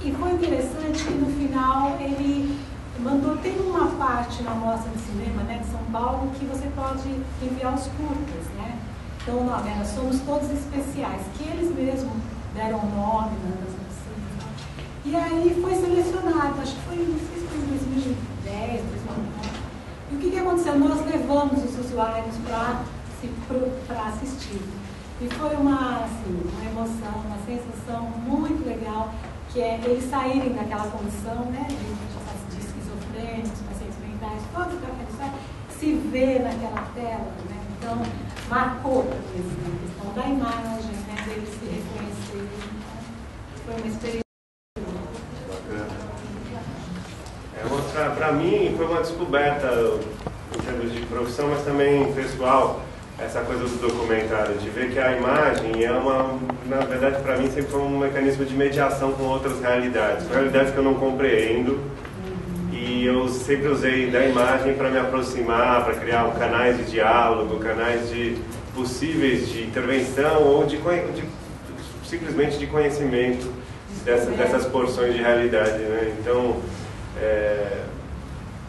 E foi interessante que no final ele mandou, tem uma parte na mostra de cinema, né, de São Paulo, que você pode enviar os curtas, né? Então, nós somos todos especiais, que eles mesmos deram o nome, né, das oficinas. E aí foi selecionado, acho que foi, não sei se foi em 2010, 2009. E o que aconteceu? Nós levamos os usuários para assistir. E foi uma emoção, uma sensação muito legal, que é eles saírem daquela condição, né, de esquizofrênicos, pacientes mentais, toda aquela história, se ver naquela tela, né? Então, marcou a questão da imagem, né, deles se reconhecerem. Foi uma experiência. Para mim, foi uma descoberta em termos de profissão, mas também pessoal, essa coisa do documentário, de ver que a imagem é na verdade, para mim, sempre foi um mecanismo de mediação com outras realidades que eu não compreendo, e eu sempre usei da imagem para me aproximar, para criar canais de diálogo, canais de possíveis de intervenção ou simplesmente de conhecimento dessas porções de realidade, né? Então,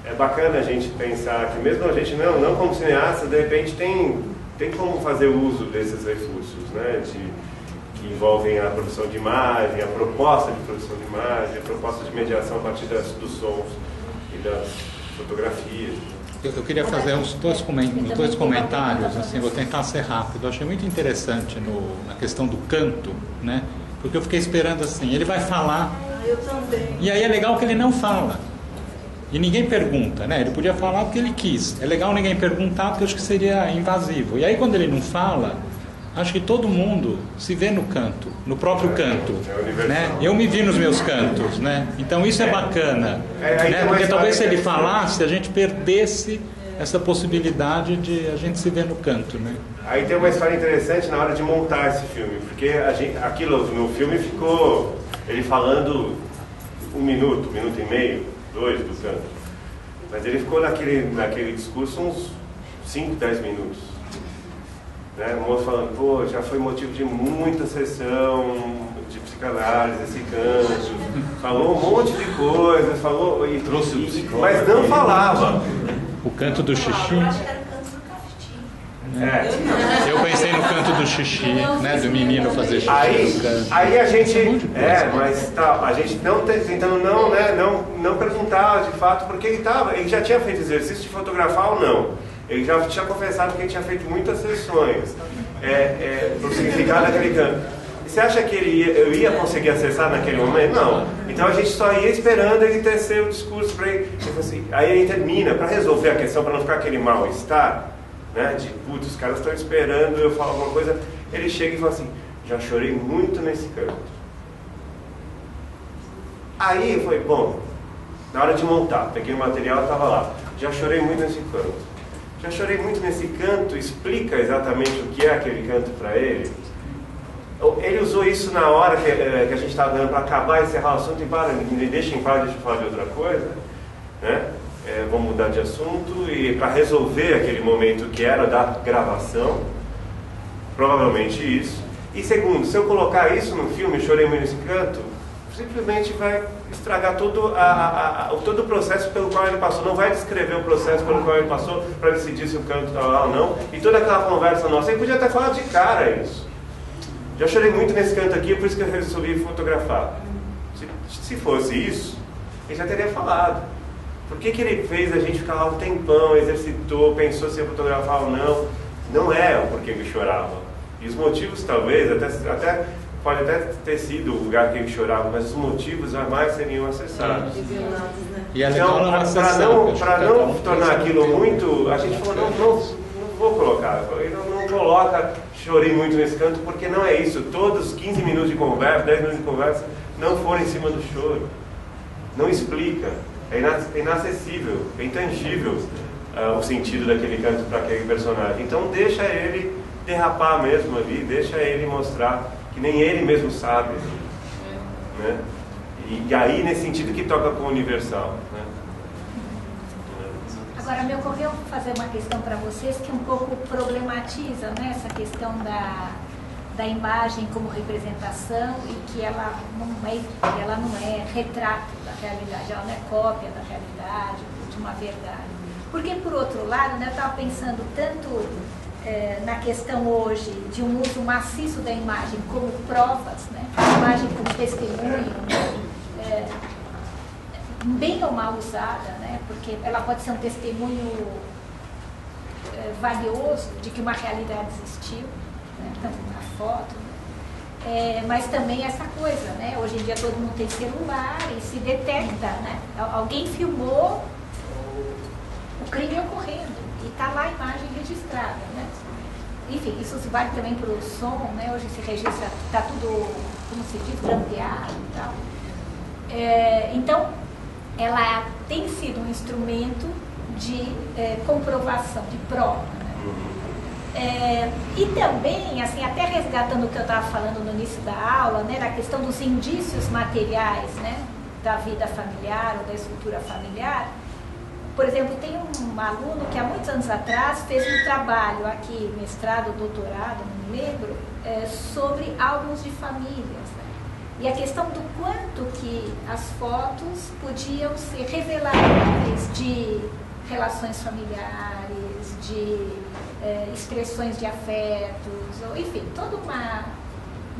é bacana a gente pensar que mesmo a gente não como cineasta, de repente tem como fazer uso desses recursos, né, que envolvem a produção de imagem, a proposta de produção de imagem, a proposta de mediação a partir dos sons e das fotografias. Eu queria fazer uns dois comentários, assim, vou tentar ser rápido. Eu achei muito interessante na questão do canto, né, porque eu fiquei esperando assim, ele vai falar, eu também. E aí é legal que ele não fala. E ninguém pergunta, né? Ele podia falar porque ele quis. É legal ninguém perguntar porque eu acho que seria invasivo. E aí quando ele não fala, acho que todo mundo se vê no canto, no próprio canto, né? Eu me vi nos meus cantos, né? Então isso é bacana, né? Porque talvez se ele falasse, a gente perdesse essa possibilidade de a gente se ver no canto, né? Aí tem uma história interessante na hora de montar esse filme, porque aquilo no filme ficou ele falando 1 minuto, 1 minuto e meio, 2 do canto. Mas ele ficou naquele discurso uns 5, 10 minutos. né? O moço falando, pô, já foi motivo de muita sessão de psicanálise, esse canto, falou um monte de coisa, falou e trouxe o psicólogo, mas não falava. O canto do xixi. Eu acho que era o canto do castigo. Eu pensei no canto do xixi, né? Do menino fazer xixi. Aí a gente, mas tá, a gente não tentando não perguntar de fato porque ele já tinha feito exercício de fotografar ou não. Ele já tinha confessado que ele tinha feito muitas sessões do significado daquele canto. E você acha que eu ia conseguir acessar naquele momento? Não. Então a gente só ia esperando ele tecer o discurso para ele. Assim, aí ele termina, para resolver a questão, para não ficar aquele mal-estar, né, de putz, os caras estão esperando eu falar alguma coisa. Ele chega e fala assim, já chorei muito nesse canto. Aí foi, bom, na hora de montar, peguei o material e estava lá, já chorei muito nesse canto. Já chorei muito nesse canto, explica exatamente o que é aquele canto para ele. Ele usou isso na hora que a gente estava dando para acabar, encerrar o assunto e me deixa em paz, deixa eu falar de outra coisa, né? Vamos mudar de assunto e para resolver aquele momento que era da gravação, provavelmente isso. E segundo, se eu colocar isso no filme, chorei muito nesse canto, simplesmente vai estragar todo o processo pelo qual ele passou. Não vai descrever o processo pelo qual ele passou para decidir se o canto está lá ou não. E toda aquela conversa nossa, ele podia até falar de cara isso. Já chorei muito nesse canto aqui, por isso que eu resolvi fotografar. Se fosse isso, ele já teria falado. Por que ele fez a gente ficar lá um tempão, exercitou, pensou se ia fotografar ou não? Não é o porquê ele chorava. E os motivos talvez, pode até ter sido o lugar que ele chorava, mas os motivos jamais seriam acessados. E é legal então, para não tornar aquilo muito, a gente falou, não vou colocar. Não coloca, chorei muito nesse canto, porque não é isso. Todos os 15 minutos de conversa, 10 minutos de conversa, não foram em cima do choro. Não explica. É inacessível, é intangível o sentido daquele canto para aquele personagem. Então deixa ele derrapar mesmo ali, deixa ele mostrar que nem ele mesmo sabe, né? E aí nesse sentido que toca com o universal, né? Agora me ocorreu fazer uma questão para vocês que um pouco problematiza, né, essa questão da imagem como representação e que ela não é retrato da realidade, ela não é cópia da realidade, de uma verdade. Porque por outro lado, né, eu estava pensando tanto na questão hoje de um uso maciço da imagem como provas, né? A imagem como testemunho, né? Bem ou mal usada, né? Porque ela pode ser um testemunho valioso de que uma realidade existiu, né? Então, a foto, né? Mas também essa coisa, né? Hoje em dia todo mundo tem celular e se detecta, né? Alguém filmou o crime ocorrendo e está lá a imagem registrada, né? Enfim, isso se vale também para o som, né? Hoje se registra, está tudo, como se diz, grampeado e tal. Então, ela tem sido um instrumento de comprovação, de prova, né? E também, assim, até resgatando o que eu estava falando no início da aula, né? Na questão dos indícios materiais, né? Da vida familiar ou da estrutura familiar. Por exemplo, tem um aluno que há muitos anos atrás fez um trabalho aqui, mestrado, doutorado, não me lembro, sobre álbuns de famílias, né? E a questão do quanto que as fotos podiam ser reveladores de relações familiares, de expressões de afetos, ou, enfim, toda uma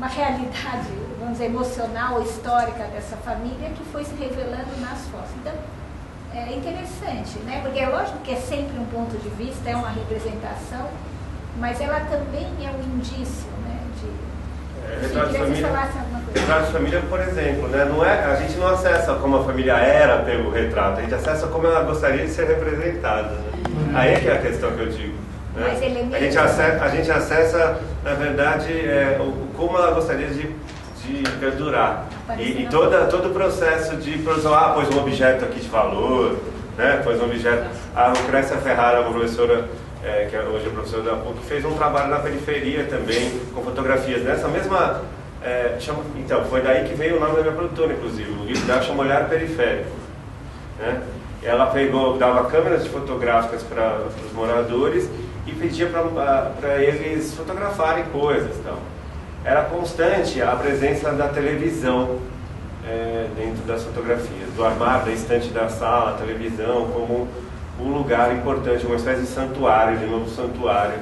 realidade, vamos dizer, emocional ou histórica dessa família que foi se revelando nas fotos. Então, é interessante, né? Porque é lógico que é sempre um ponto de vista, é uma representação, mas ela também é um indício, né? Retrato de família, por exemplo, né? A gente não acessa como a família era pelo retrato, a gente acessa como ela gostaria de ser representada, né? Aí é que é a questão que eu digo, né? A gente acessa, na verdade, como ela gostaria de perdurar. E todo o processo de produção, pôs um objeto aqui de valor, né? Pôs um objeto. A Lucrécia Ferrara, uma professora, que hoje é professora da PUC, fez um trabalho na periferia também, com fotografias nessa mesma. Então, foi daí que veio o nome da minha produtora, inclusive. O livro dela chama Olhar Periférico, né? Ela dava câmeras fotográficas para os moradores e pedia para eles fotografarem coisas. Então. Era constante a presença da televisão dentro das fotografias, do armário, da estante da sala, a televisão como um lugar importante, uma espécie de santuário, de novo santuário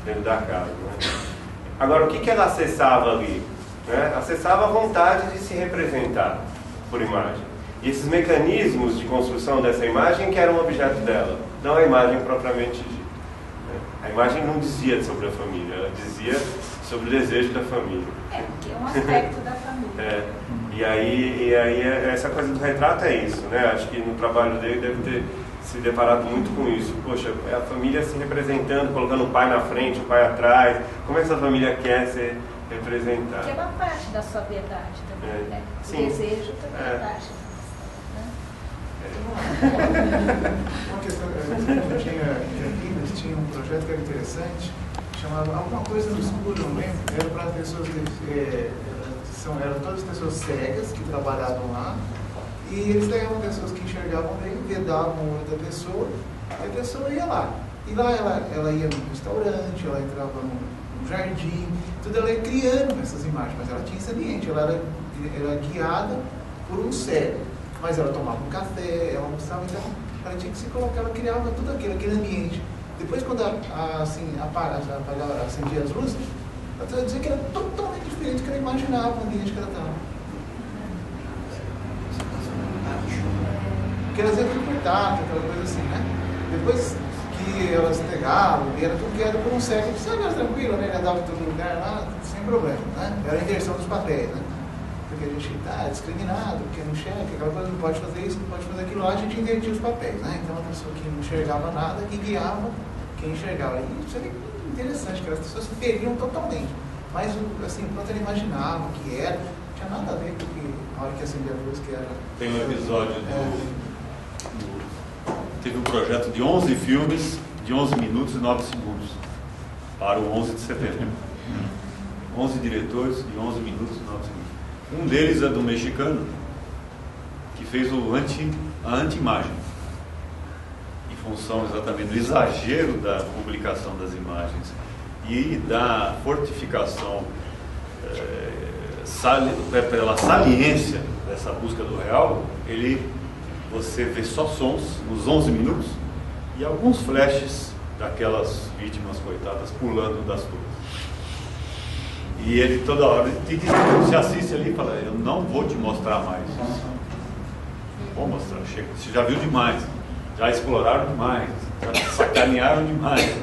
dentro da casa. Né? Agora, o que ela acessava ali? Né? Acessava a vontade de se representar por imagem. E esses mecanismos de construção dessa imagem que eram objeto dela, não a imagem propriamente dita. Né? A imagem não dizia sobre a família, ela dizia sobre o desejo da família. Porque é um aspecto da família. E aí essa coisa do retrato é isso, né? Acho que no trabalho dele deve ter se deparado muito com isso. Poxa, é a família se representando, colocando o pai na frente, o pai atrás. Como essa família quer ser representada? Que é uma parte da sua verdade também, né? O Sim. desejo também é parte. Uma questão que eu tinha aqui, eles tinham um projeto que era interessante, chamava alguma coisa no escuro, não lembro, era para pessoas eram todas pessoas cegas que trabalhavam lá, e eles pegavam pessoas que enxergavam bem, vedavam o olho da pessoa, e a pessoa ia lá. E lá ela ia num restaurante, ela entrava num jardim, tudo ela ia criando essas imagens, mas ela tinha esse ambiente, ela era guiada por um cego, mas ela tomava um café, ela almoçava, então ela tinha que se colocar, ela criava tudo aquele ambiente. Depois, quando acendia as luzes, ela estava dizendo que era totalmente diferente do que ela imaginava o ambiente que ela estava. Porque elas iam por contato, aquela coisa assim, né? Depois que elas pegavam, era tudo guiado por um cego, era tranquilo, né? Ele andava em todo lugar lá, sem problema, né? Era a inversão dos papéis, né? Porque a gente está discriminado, porque não enxerga, aquela coisa, não pode fazer isso, não pode fazer aquilo lá, a gente invertia os papéis, né? Então, a pessoa que não enxergava nada, que guiava quem enxergava. E isso é interessante, que as pessoas se perdiam totalmente. Mas, assim, quanto ela imaginava que era, não tinha nada a ver com que, a hora que acendia a luz, que era... Tem um episódio teve um projeto de 11 filmes, de 11 minutos e 9 segundos, para o 11 de setembro. 11 diretores de 11 minutos e 9 segundos. Um deles é do mexicano, que fez a anti-imagem, em função exatamente do exagero da publicação das imagens e da fortificação pela saliência dessa busca do real. Você vê só sons nos 11 minutos e alguns flashes daquelas vítimas coitadas pulando das torres. E ele toda hora se assiste ali e fala: eu não vou te mostrar mais isso. Não vou mostrar, chega. Você já viu demais, já exploraram demais, já sacanearam demais.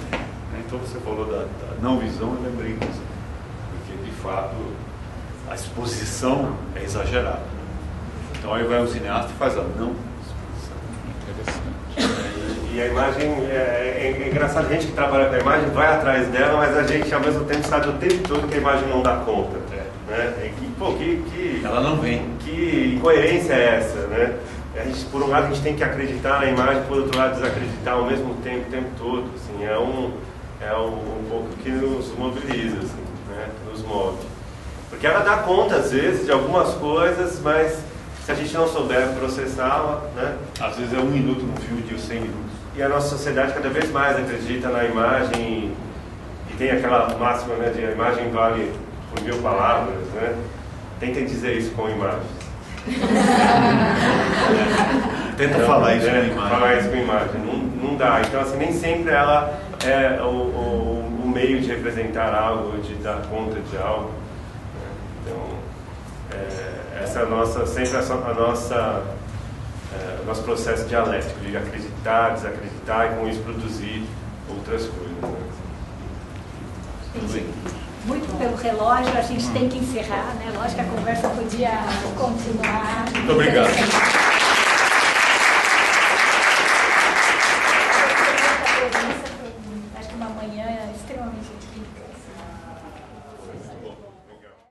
Então você falou da não visão, eu lembrei disso. Porque de fato a exposição é exagerada. Então aí vai um cineasta e faz a não exposição. Interessante. E a imagem, é engraçado, a gente que trabalha com a imagem vai atrás dela, mas a gente ao mesmo tempo sabe o tempo todo que a imagem não dá conta. Né? Ela não vem. Que incoerência é essa? Né? Por um lado a gente tem que acreditar na imagem, por outro lado desacreditar ao mesmo tempo, o tempo todo. Assim, é um pouco que nos mobiliza, assim, né? Nos move. Porque ela dá conta às vezes de algumas coisas, mas se a gente não souber processá-la, né? Às vezes é 1 minuto num filme de 100 minutos. E a nossa sociedade cada vez mais acredita na imagem e tem aquela máxima, né, de a imagem vale por 1000 palavras, né? Tentem dizer isso com imagens. Tenta falar isso com imagem. Falar isso com imagem. Não dá. Então, assim, nem sempre ela é o meio de representar algo, de dar conta de algo. Então, essa é o nosso processo dialético de acreditar, desacreditar e com isso produzir outras coisas. Né? Muito pelo relógio, a gente tem que encerrar, né? Lógico que a conversa podia continuar. Muito obrigado. Acho que uma manhã extremamente rica.